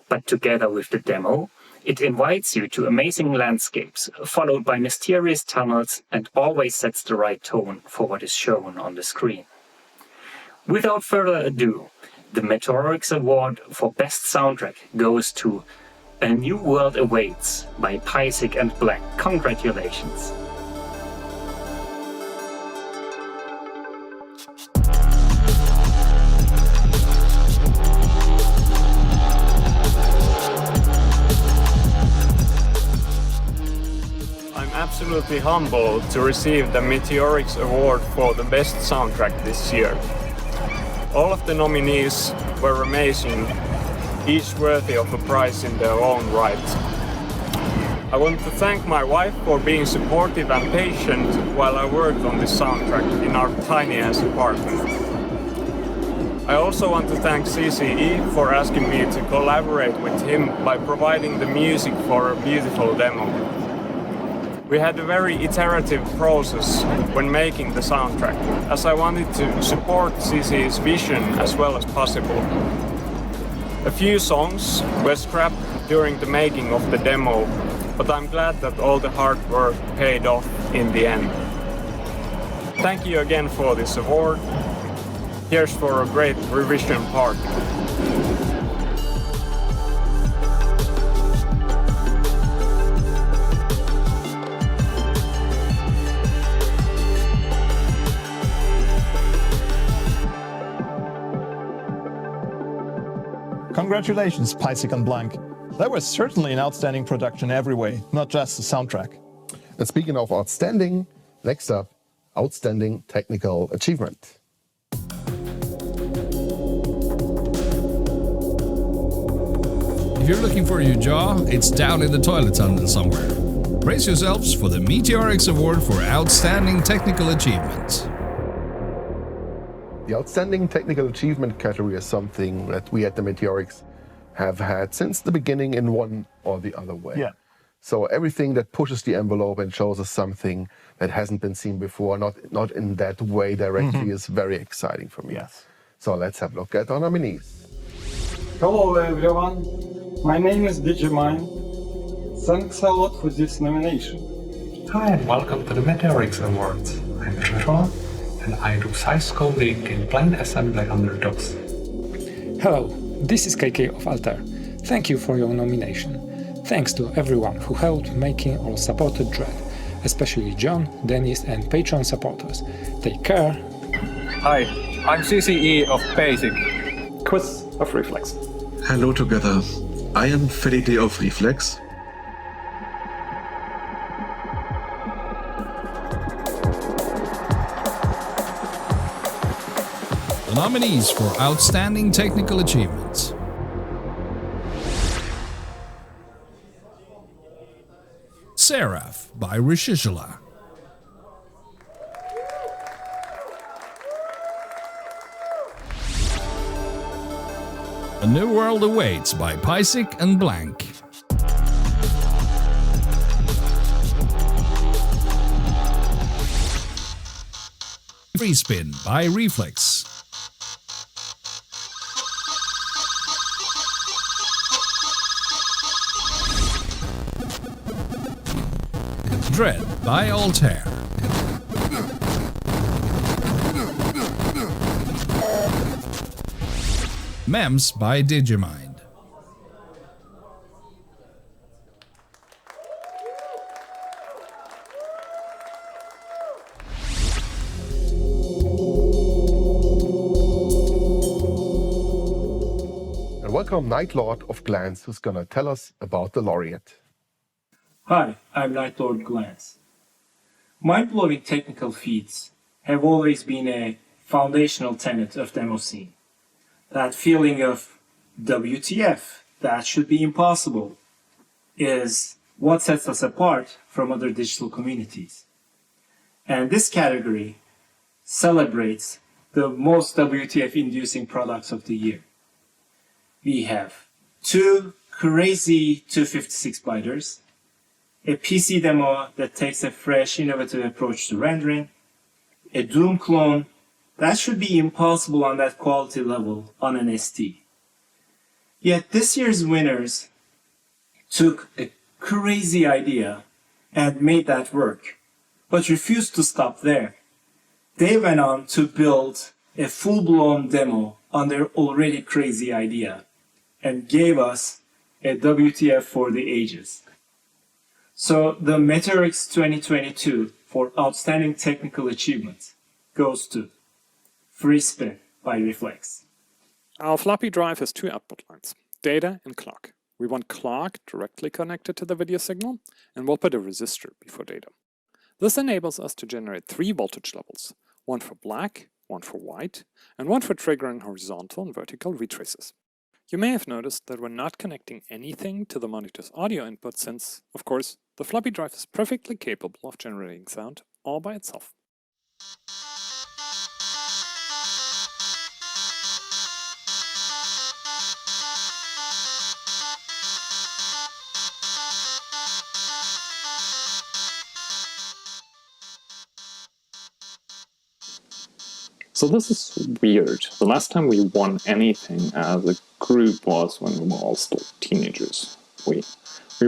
but together with the demo, it invites you to amazing landscapes, followed by mysterious tunnels, and always sets the right tone for what is shown on the screen. Without further ado, the Meteoriks Award for Best Soundtrack goes to A New World Awaits by Paisik and Blank. Congratulations! Absolutely humbled to receive the Meteoriks Award for the best soundtrack this year. All of the nominees were amazing, each worthy of a prize in their own right. I want to thank my wife for being supportive and patient while I worked on this soundtrack in our tiny-ass apartment. I also want to thank CCE for asking me to collaborate with him by providing the music for a beautiful demo. We had a very iterative process when making the soundtrack, as I wanted to support CC's vision as well as possible. A few songs were scrapped during the making of the demo, but I'm glad that all the hard work paid off in the end. Thank you again for this award. Here's for a great revision party. Congratulations, Paisik and Blank. That was certainly an outstanding production every way, not just the soundtrack. And speaking of outstanding, next up, Outstanding Technical Achievement. If you're looking for your jaw, it's down in the toilet tunnel somewhere. Brace yourselves for the Meteoriks Award for Outstanding Technical Achievement. The Outstanding Technical Achievement category is something that we at the Meteoriks have had since the beginning in one or the other way. Yeah. So everything that pushes the envelope and shows us something that hasn't been seen before, not in that way directly, is very exciting for me. Yes. So let's have a look at our nominees. Hello everyone, my name is Digimine. Thanks a lot for this nomination. Hi and welcome to the Meteoriks Awards. I'm Juror and I do size coding in plain assembly under DOS. Hello, this is KK of Altair. Thank you for your nomination. Thanks to everyone who helped making or supported Dread, especially John, Dennis and Patreon supporters. Take care. Hi, I'm CCE of Basic. Quiz of Reflex. Hello together. I am Felipe of Reflex. The nominees for Outstanding Technical Achievements. Seraph by Rishishila. A New World Awaits by Paisik and Blank. Free Spin by Reflex. Dread by Altair. Mems by Digimind. welcome Night Lord of Glance, who's gonna tell us about the laureate. Hi, I'm Night Lord Glance. Mind-blowing technical feats have always been a foundational tenet of demoscene. That feeling of WTF, that should be impossible, is what sets us apart from other digital communities. And this category celebrates the most WTF-inducing products of the year. We have 2 crazy 256 biters, a PC demo that takes a fresh, innovative approach to rendering, a Doom clone that should be impossible on that quality level on an ST. Yet this year's winners took a crazy idea and made that work, but refused to stop there. They went on to build a full-blown demo on their already crazy idea and gave us a WTF for the ages. So the Meteoriks 2022 for Outstanding Technical Achievement goes to Free Spin by Reflex. Our floppy drive has 2 output lines, data and clock. We want clock directly connected to the video signal, and we'll put a resistor before data. This enables us to generate 3 voltage levels, one for black, one for white, and one for triggering horizontal and vertical retraces. You may have noticed that we're not connecting anything to the monitor's audio input since, of course, the floppy drive is perfectly capable of generating sound all by itself. So this is weird. The last time we won anything as a group was when we were all still teenagers. We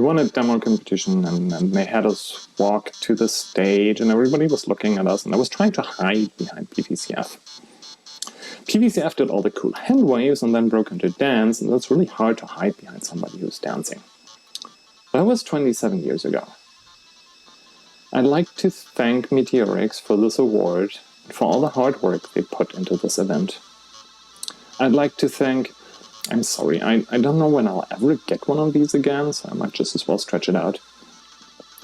won a demo competition and they had us walk to the stage and everybody was looking at us and I was trying to hide behind PVCF. PVCF did all the cool hand waves and then broke into dance, and it's really hard to hide behind somebody who's dancing. That was 27 years ago. I'd like to thank Meteoriks for this award, for all the hard work they put into this event. I'd like to thank, I'm sorry, I don't know when I'll ever get one of these again, so I might just as well stretch it out.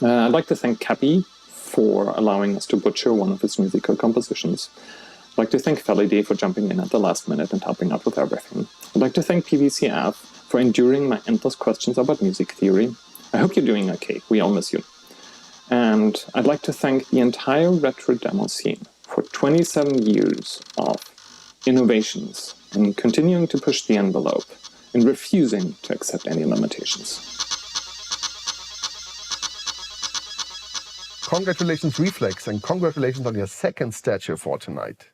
I'd like to thank Cappy for allowing us to butcher one of his musical compositions. I'd like to thank Felide for jumping in at the last minute and helping out with everything. I'd like to thank PVCF for enduring my endless questions about music theory. I hope you're doing okay, we all miss you. And I'd like to thank the entire retro demo scene for 27 years of innovations and continuing to push the envelope and refusing to accept any limitations. Congratulations, Reflex, and congratulations on your second statue for tonight.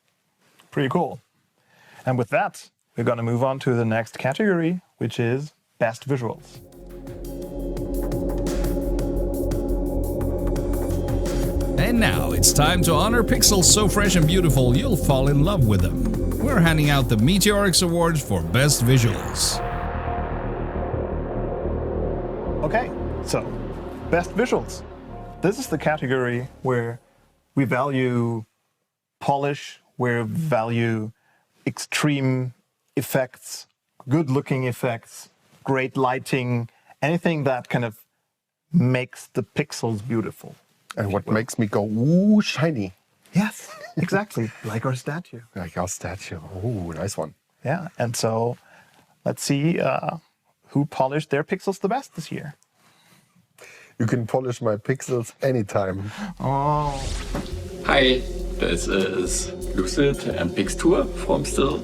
Pretty cool. And with that, we're going to move on to the next category, which is Best Visuals. And now it's time to honor pixels so fresh and beautiful you'll fall in love with them. We're handing out the Meteoriks Awards for Best Visuals. Okay, so Best Visuals. This is the category where we value polish, where we value extreme effects, good-looking effects, great lighting, anything that kind of makes the pixels beautiful. And what makes me go, ooh, shiny. Yes, exactly. Like our statue. Like our statue. Ooh, nice one. Yeah, and so let's see who polished their pixels the best this year. You can polish my pixels anytime. Oh. Hi, this is Lucid and Pixtour from Still.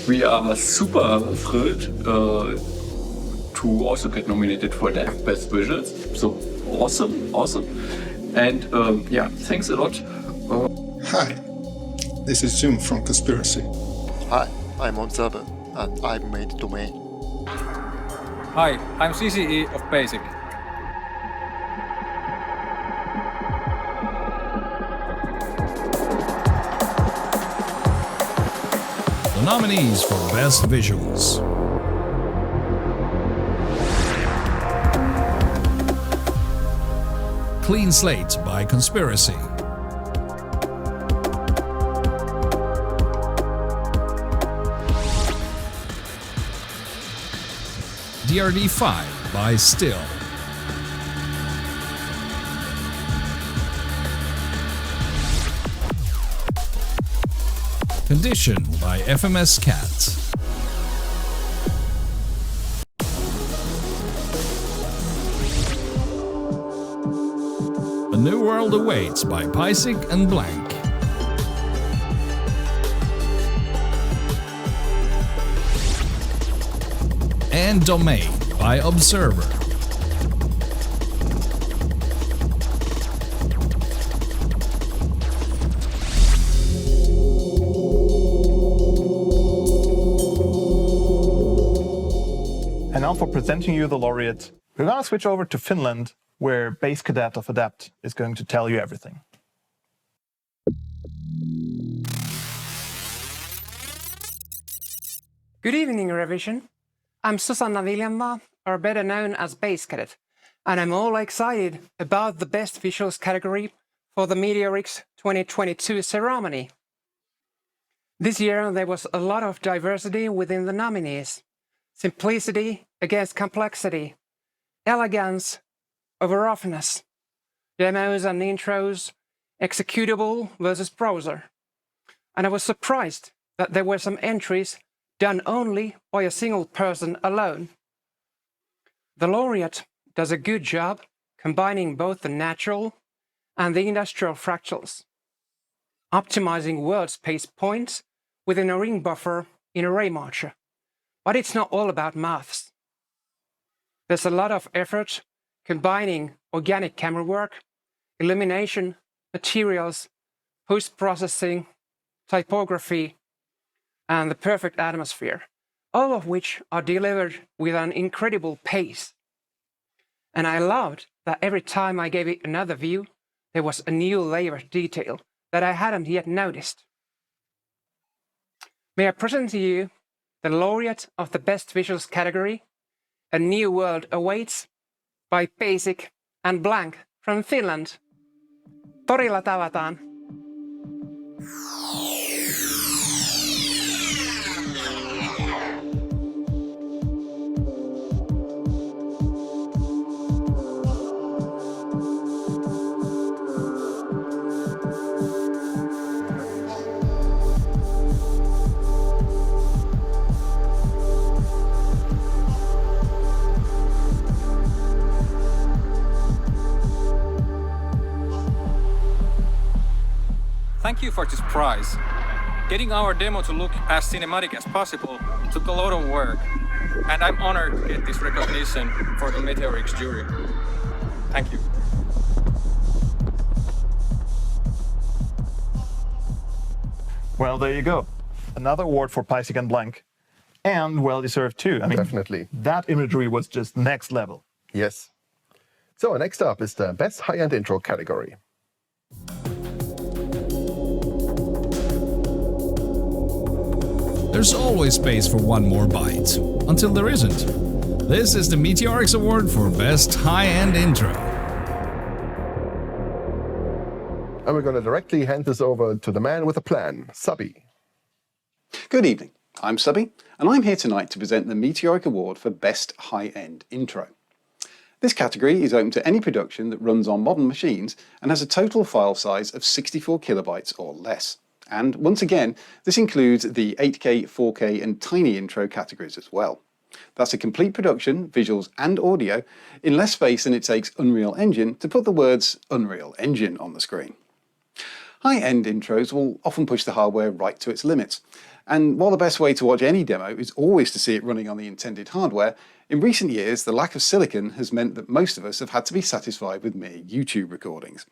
We are super thrilled to also get nominated for the Best Visuals. So awesome. And yeah, thanks a lot. Hi, this is Jim from Conspiracy. Hi, I'm Observer and I made Domain. Hi, I'm CCE of Basic. The nominees for Best Visuals. Clean Slate by Conspiracy. DRD5 by Still. Condition by FMS Cats. A New World Awaits by Pysic and Blank. And Domain by Observer. And now for presenting you the laureate, we're going to switch over to Finland, where Base Cadet of Adapt is going to tell you everything. Good evening, Revision. I'm Susanna Viljanmaa, or better known as Base Cadet, and I'm all excited about the Best Visuals category for the Meteoriks 2022 ceremony. This year there was a lot of diversity within the nominees. Simplicity against complexity, elegance over roughness, demos and intros, executable versus browser. And I was surprised that there were some entries done only by a single person alone. The laureate does a good job combining both the natural and the industrial fractals, optimizing world space points within a ring buffer in Array Marcher. But it's not all about maths. There's a lot of effort combining organic camera work, illumination, materials, post-processing, typography, and the perfect atmosphere, all of which are delivered with an incredible pace. And I loved that every time I gave it another view, there was a new layer of detail that I hadn't yet noticed. May I present to you the laureate of the Best Visuals category, A New World Awaits by Pysic and Blank from Finland. Torilla tavataan. Thank you for this prize. Getting our demo to look as cinematic as possible took a lot of work, and I'm honored to get this recognition for the Meteoriks jury. Thank you. Well, there you go. Another award for Pysic and Blank, and well-deserved too. I mean, definitely. That imagery was just next level. Yes. So next up is the Best High-End Intro category. There's always space for one more bite, until there isn't. This is the Meteoriks Award for Best High-End Intro. And we're going to directly hand this over to the man with a plan, Subby. Good evening, I'm Subby, and I'm here tonight to present the Meteoriks Award for Best High-End Intro. This category is open to any production that runs on modern machines and has a total file size of 64 kilobytes or less. And once again, this includes the 8K, 4K and Tiny Intro categories as well. That's a complete production, visuals and audio, in less space than it takes Unreal Engine to put the words Unreal Engine on the screen. High-end intros will often push the hardware right to its limits. And while the best way to watch any demo is always to see it running on the intended hardware, in recent years the lack of silicon has meant that most of us have had to be satisfied with mere YouTube recordings.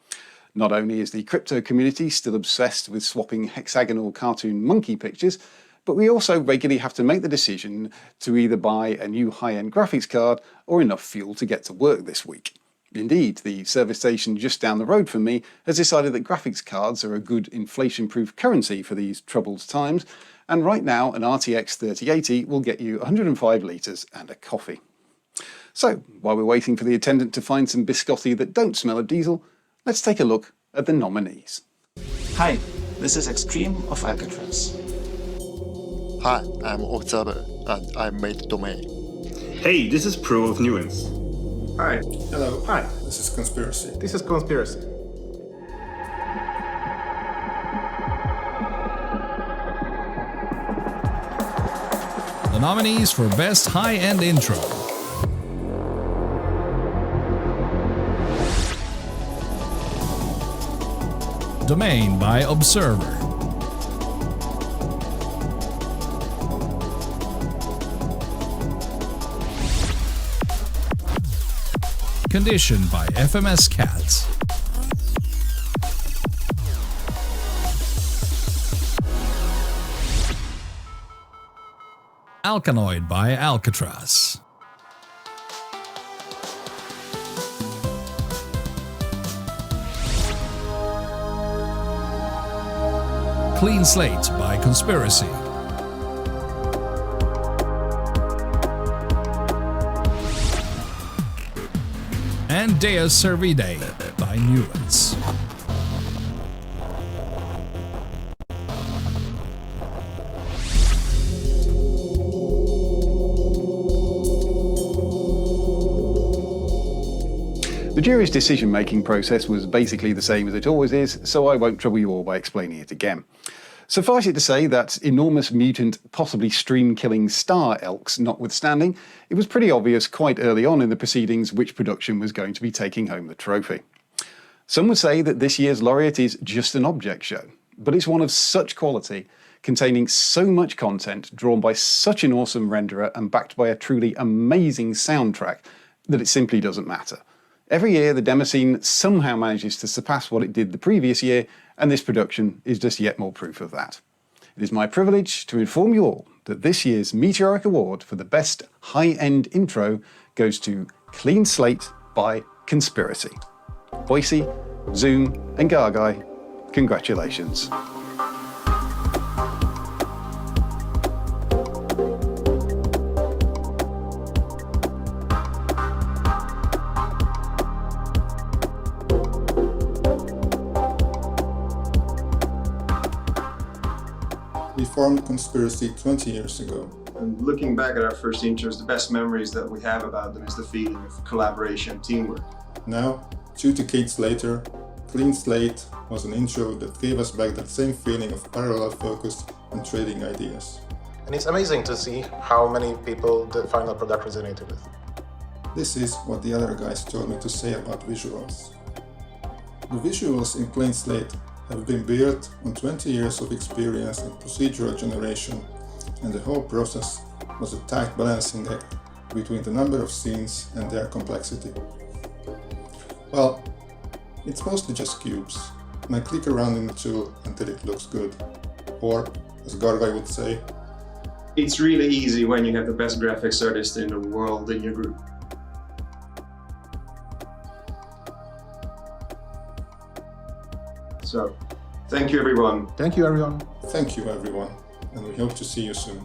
Not only is the crypto community still obsessed with swapping hexagonal cartoon monkey pictures, but we also regularly have to make the decision to either buy a new high-end graphics card or enough fuel to get to work this week. Indeed, the service station just down the road from me has decided that graphics cards are a good inflation-proof currency for these troubled times, and right now an RTX 3080 will get you 105 litres and a coffee. So, while we're waiting for the attendant to find some biscotti that don't smell of diesel, let's take a look at the nominees. Hi, this is Extreme of Alcatraz. Hi, I'm Observer and I made Domain. Hey, this is Pro of Nuance. Hi. Hello. Hi. This is Conspiracy. This is Conspiracy. The nominees for Best High-End Intro. Domain by Observer. Condition by FMS Cats. Alkanoid by Alcatraz. Clean Slate by Conspiracy. And Deus Servidae by Nuance. The jury's decision-making process was basically the same as it always is, so I won't trouble you all by explaining it again. Suffice it to say that enormous mutant, possibly stream-killing star elks notwithstanding, it was pretty obvious quite early on in the proceedings which production was going to be taking home the trophy. Some would say that this year's laureate is just an object show, but it's one of such quality, containing so much content, drawn by such an awesome renderer and backed by a truly amazing soundtrack, that it simply doesn't matter. Every year, the demoscene somehow manages to surpass what it did the previous year, and this production is just yet more proof of that. It is my privilege to inform you all that this year's Meteoriks Award for the Best High-End Intro goes to Clean Slate by Conspiracy. Boise, Zoom, and Gargai, congratulations. We formed Conspiracy 20 years ago. And looking back at our first intros, the best memories that we have about them is the feeling of collaboration and teamwork. Now, 2 decades later, Clean Slate was an intro that gave us back that same feeling of parallel focus and trading ideas. And it's amazing to see how many people the final product resonated with. This is what the other guys told me to say about visuals. The visuals in Clean Slate have been built on 20 years of experience in procedural generation, and the whole process was a tight balancing act between the number of scenes and their complexity. Well, it's mostly just cubes, and I click around in the tool until it looks good. Or, as Gargai would say, it's really easy when you have the best graphics artist in the world in your group. So, thank you everyone. Thank you everyone. Thank you everyone, and we hope to see you soon.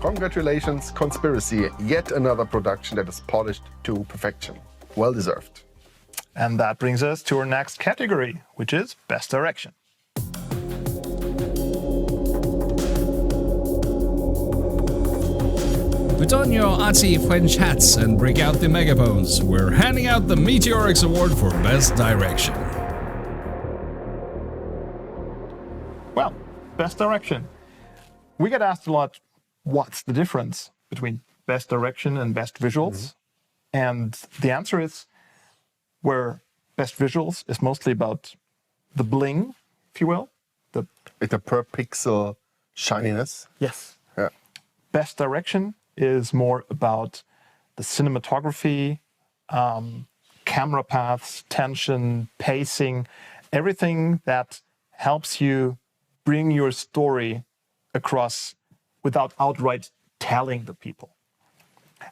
Congratulations, Conspiracy, yet another production that is polished to perfection. Well deserved. And that brings us to our next category, which is Best Direction. Put on your artsy French hats and break out the megaphones. We're handing out the Meteoriks Award for Best Direction. Well, Best Direction. We get asked a lot, what's the difference between Best Direction and Best Visuals? And the answer is, where Best Visuals is mostly about the bling, if you will. The per pixel shininess. Yes. Yeah. Best Direction is more about the cinematography, camera paths, tension, pacing, everything that helps you bring your story across without outright telling the people.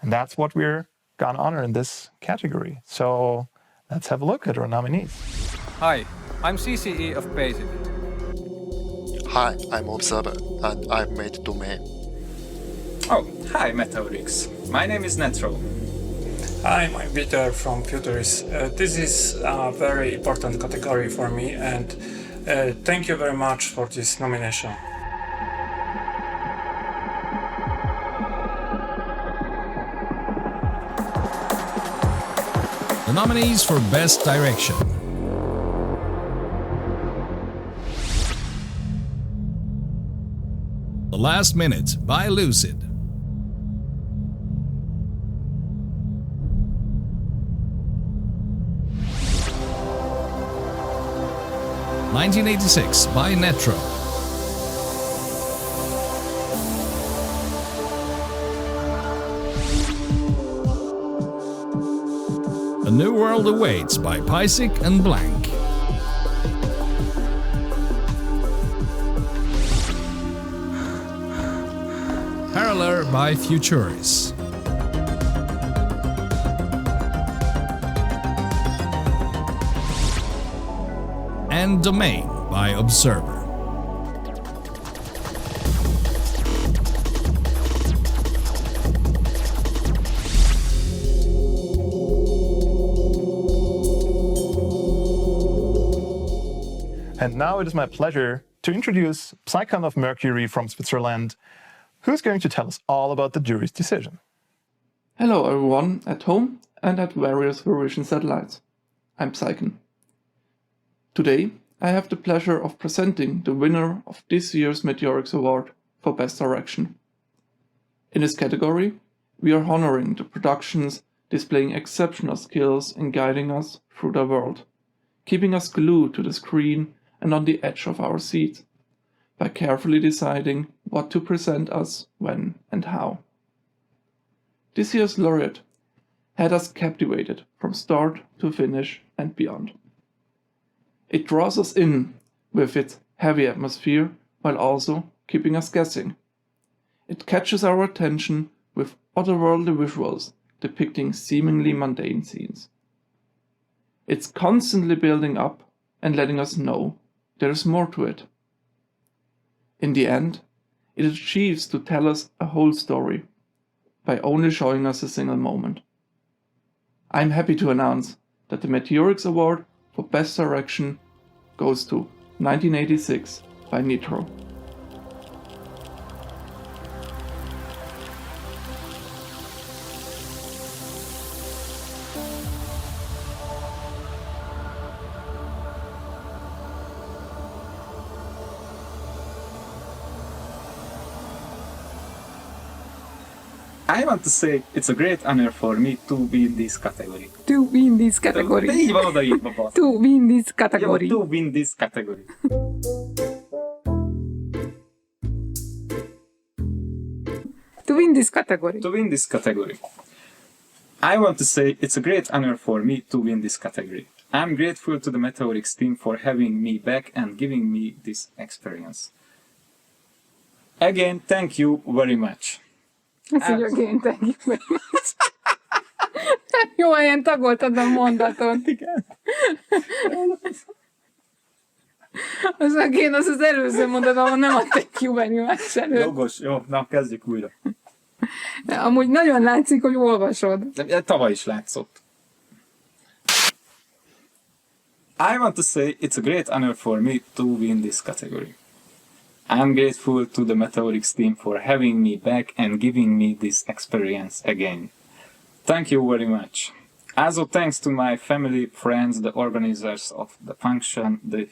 And that's what we're gonna honor in this category. So let's have a look at our nominees. Hi, I'm CCE of Basic. Hi, I'm Observer, and I've made Domain. Oh, hi Meteoriks. My name is Netro. I'm Peter from Futurist. This is a very important category for me, and Thank you very much for this nomination. The nominees for Best Direction. The Last Minute by Lucid. (1986) by Netro. A New World Awaits by Pysic and Blank. Parallel by Futuris. And Domain by Observer. And now it is my pleasure to introduce Psychon of Mercury from Switzerland, who's going to tell us all about the jury's decision. Hello everyone at home and at various Vision satellites. I'm Psychon. Today I have the pleasure of presenting the winner of this year's Meteoriks Award for Best Direction. In this category, we are honoring the productions displaying exceptional skills in guiding us through the world, keeping us glued to the screen and on the edge of our seat, by carefully deciding what to present us when and how. This year's laureate had us captivated from start to finish and beyond. It draws us in with its heavy atmosphere while also keeping us guessing. It catches our attention with otherworldly visuals depicting seemingly mundane scenes. It's constantly building up and letting us know there is more to it. In the end, it achieves to tell us a whole story by only showing us a single moment. I'm happy to announce that the Meteoriks Award for Best Direction goes to 1986 by Nitro. I want to say it's a great honor for me to be in this category. To win this category. Így van odaírva, basz. To win this category. Yeah, to win this category. To win this category. To win this category. I want to say it's a great honor for me to win this category. I'm grateful to the Meteoriks team for having me back and giving me this experience. Again, thank you very much. Ez így again, thank you very much. Jó helyen tagoltad a mondatot. Igen. Az again, az előző mondat, ahol nem a thank you very much előtt. Jogos, jó, na kezdjük újra. De amúgy nagyon látszik, hogy olvasod. De tavaly is látszott. I want to say it's a great honor for me to win this category. I'm grateful to the Meteoriks team for having me back and giving me this experience again. Thank you very much. Also thanks to my family, friends, the organizers of the function, the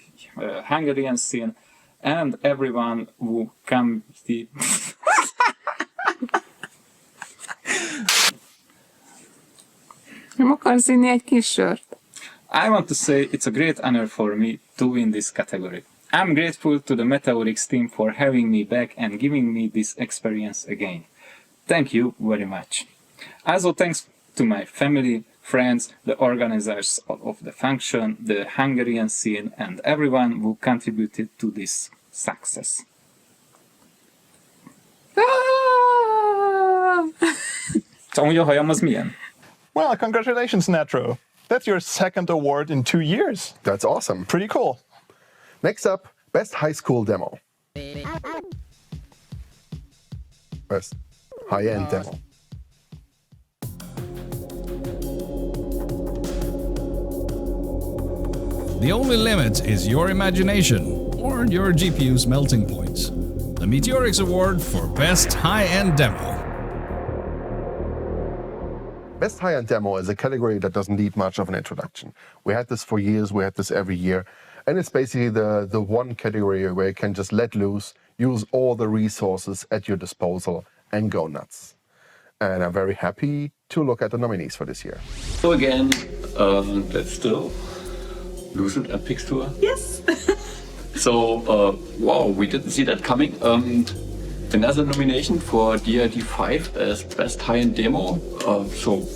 Hungarian scene, and everyone who came to... Nem akarsz inni egy kis sört? I want to say it's a great honor for me to win this category. I'm grateful to the Meteoriks team for having me back and giving me this experience again. Thank you very much. Also thanks to my family, friends, the organizers of the function, the Hungarian scene, and everyone who contributed to this success. Szóval, a hajam az milyen? Well, congratulations, Netro. That's your second award in 2 years. That's awesome. Pretty cool. Next up, Best High School Demo. Best High-End Demo. The only limit is your imagination or your GPU's melting point. The Meteoriks Award for Best High-End Demo. Best high-end demo is a category that doesn't need much of an introduction. We had this for years, we had this every year, and it's basically the one category where you can just let loose, use all the resources at your disposal, and go nuts. And I'm very happy to look at the nominees for this year. So again, that's still Lucent and Pixtur. Yes. So, wow, we didn't see that coming. Another nomination for DRD5 as Best High-End Demo. So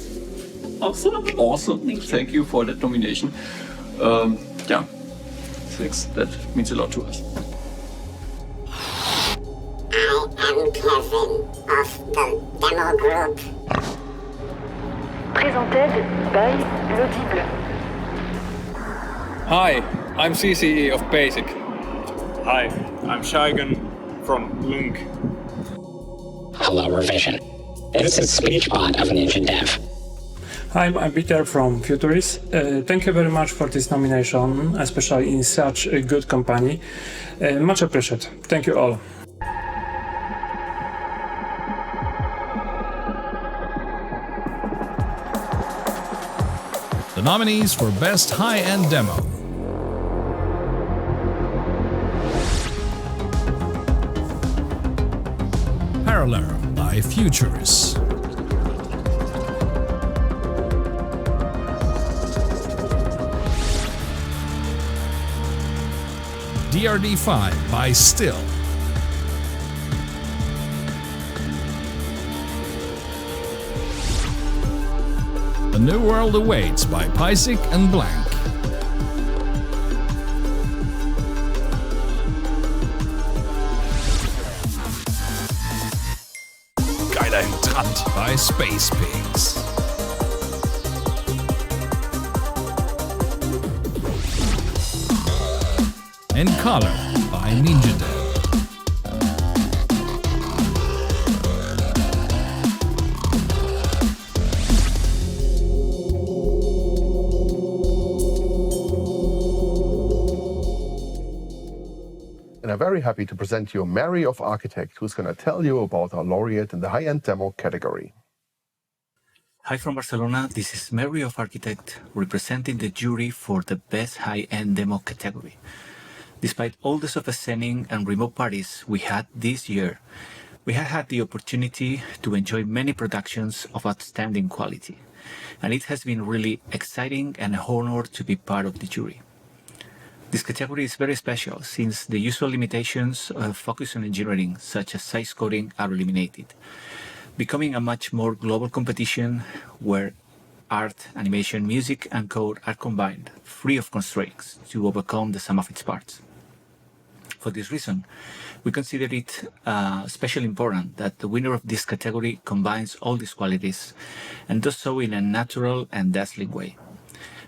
awesome. Awesome. Thank you for that nomination. Yeah, thanks. That means a lot to us. I am Kevin of the demo group. Presented by L'Audible. Hi, I'm CCE of Basic. Hi, I'm Shaigan from Lung. Hello, Revision. This is SpeechBot of Ninja Dev. Hi, I'm Peter from Futurist. Thank you very much for this nomination, especially in such a good company. Much appreciated. Thank you all. The nominees for Best High-End Demo. Parallel by Futurists. DRD5 by Still. A New World Awaits by Pysic and Blank. Geiler Hydrant by Space Pigs. In Color by Ninja Dev. And I'm very happy to present you Mary of Architect, who's going to tell you about our laureate in the high-end demo category. Hi from Barcelona, this is Mary of Architect, representing the jury for the Best High-End Demo category. Despite all the soft scening and remote parties we had this year, we have had the opportunity to enjoy many productions of outstanding quality, and it has been really exciting and an honor to be part of the jury. This category is very special since the usual limitations of focus on engineering, such as size coding, are eliminated, becoming a much more global competition where art, animation, music, and code are combined, free of constraints, to overcome the sum of its parts. For this reason, we consider it especially important that the winner of this category combines all these qualities and does so in a natural and dazzling way.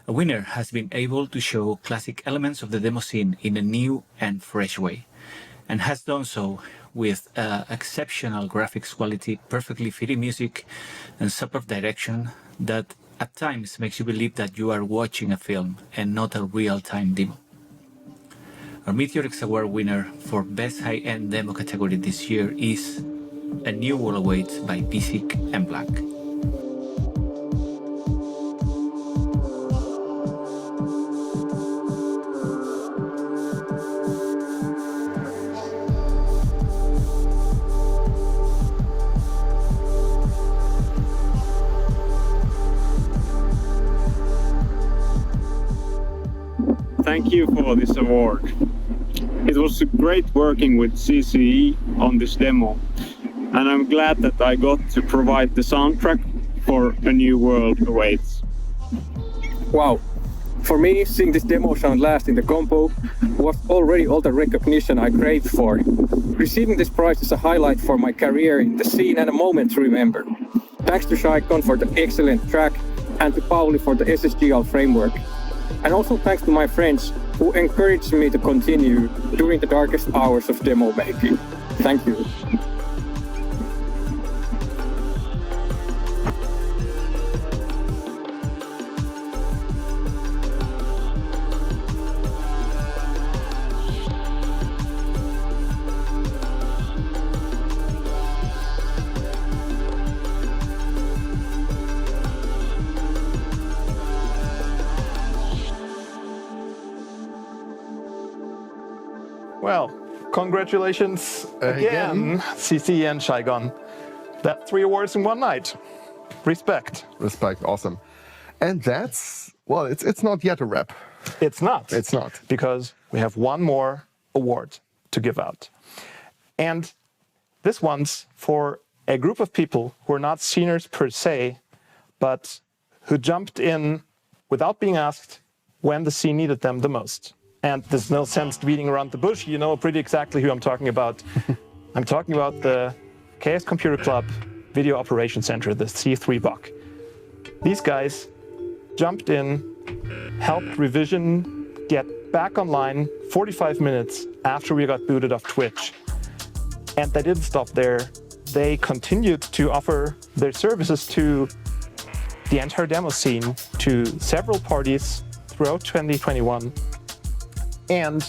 A winner has been able to show classic elements of the demo scene in a new and fresh way, and has done so with exceptional graphics quality, perfectly fitting music, and superb direction that at times makes you believe that you are watching a film and not a real-time demo. Our Meteoriks Award winner for Best High-End Demo category this year is A New World Awaits by Pysic and Blank. Thank you for this award. It was great working with CCE on this demo, and I'm glad that I got to provide the soundtrack for A New World Awaits. Wow. For me, seeing this demo sound last in the compo was already all the recognition I craved for. Receiving this prize is a highlight for my career in the scene and a moment to remember. Thanks to Shaikon for the excellent track and to Pauli for the SSGL framework. And also thanks to my friends who encouraged me to continue during the darkest hours of demo making. Thank you. Congratulations again, CC and Shygon. That's 3 awards in one night. Respect. Respect, awesome. And that's, well, it's not yet a wrap. It's not. It's not. Because we have one more award to give out. And this one's for a group of people who are not sceners per se, but who jumped in without being asked when the scene needed them the most. And there's no sense beating around the bush. You know pretty exactly who I'm talking about. I'm talking about the Chaos Computer Club Video Operations Center, the C3 BOC. These guys jumped in, helped Revision get back online 45 minutes after we got booted off Twitch. And they didn't stop there. They continued to offer their services to the entire demo scene, to several parties throughout 2021. And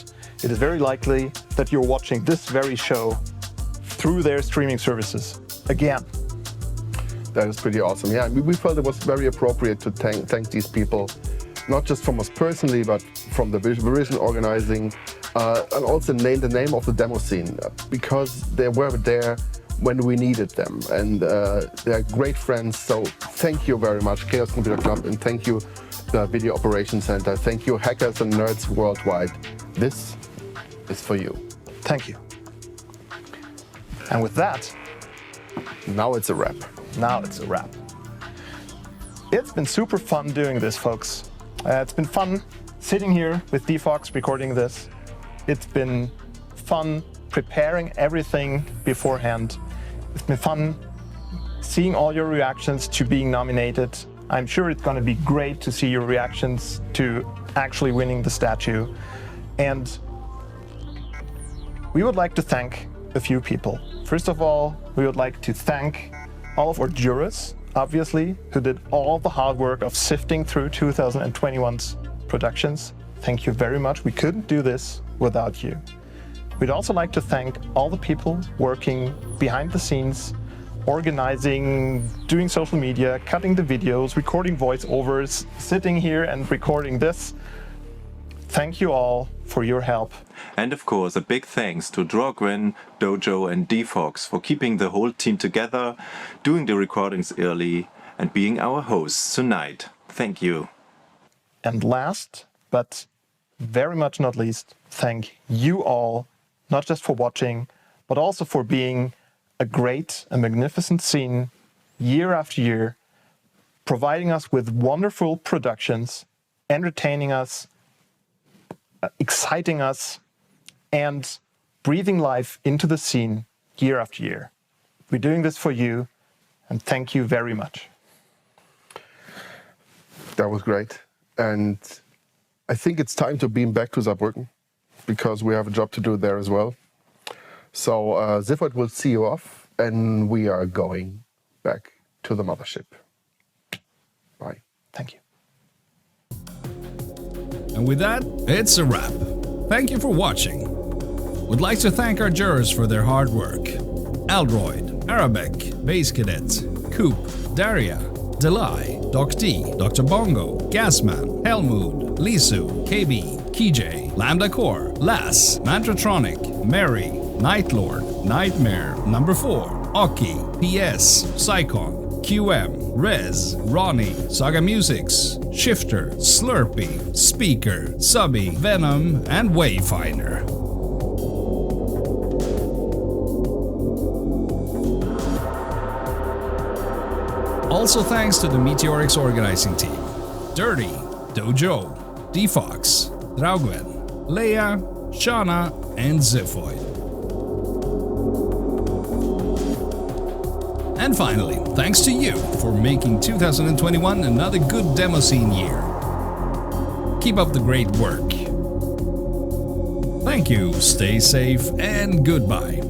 it is very likely that you're watching this very show through their streaming services again. That is pretty awesome. Yeah, we felt it was very appropriate to thank these people, not just from us personally, but from the Vision organizing, and also name the name of the demo scene, because they were there when we needed them. And they're great friends, so thank you very much, Chaos Computer Club, and thank you, the Video Operations Center. Thank you, hackers and nerds worldwide. This is for you. Thank you. And with that, now it's a wrap. Now it's a wrap. It's been super fun doing this, folks. It's been fun sitting here with DFox recording this. It's been fun preparing everything beforehand. It's been fun seeing all your reactions to being nominated. I'm sure it's going to be great to see your reactions to actually winning the statue. And we would like to thank a few people. First of all, we would like to thank all of our jurors, obviously, who did all the hard work of sifting through 2021's productions. Thank you very much. We couldn't do this without you. We'd also like to thank all the people working behind the scenes, organizing, doing social media, cutting the videos, recording voiceovers, sitting here and recording this. Thank you all for your help. And of course, a big thanks to Drogwin, Dojo and DFox for keeping the whole team together, doing the recordings early and being our hosts tonight. Thank you. And last, but very much not least, thank you all, not just for watching, but also for being a great and magnificent scene year after year, providing us with wonderful productions, entertaining us, exciting us, and breathing life into the scene year after year. We're doing this for you, and thank you very much. That was great. And I think it's time to beam back to Saarbrücken, because we have a job to do there as well. So Ziffert will see you off, and we are going back to the mothership. Bye. Thank you. And with that, it's a wrap. Thank you for watching. We'd like to thank our jurors for their hard work. Aldroid, Arabic, Base Cadet, Coop, Daria, Delay, Doc D, Dr. Bongo, Gasman, Helmut, Lisu, KB, KJ, Lambda Core, Lass, Mantratronic, Mary, Nightlord, Nightmare, Number 4, Oki, PS, Psychon, QM, Rez, Ronnie, Saga Musics, Shifter, Slurpee, Speaker, Subby, Venom, and Wayfinder. Also thanks to the Meteoriks organizing team, Dirty, Dojo, DFox, Draugwen, Leia, Shauna, and Ziphoid. And finally, thanks to you for making 2021 another good demo scene year. Keep up the great work. Thank you, stay safe, and goodbye.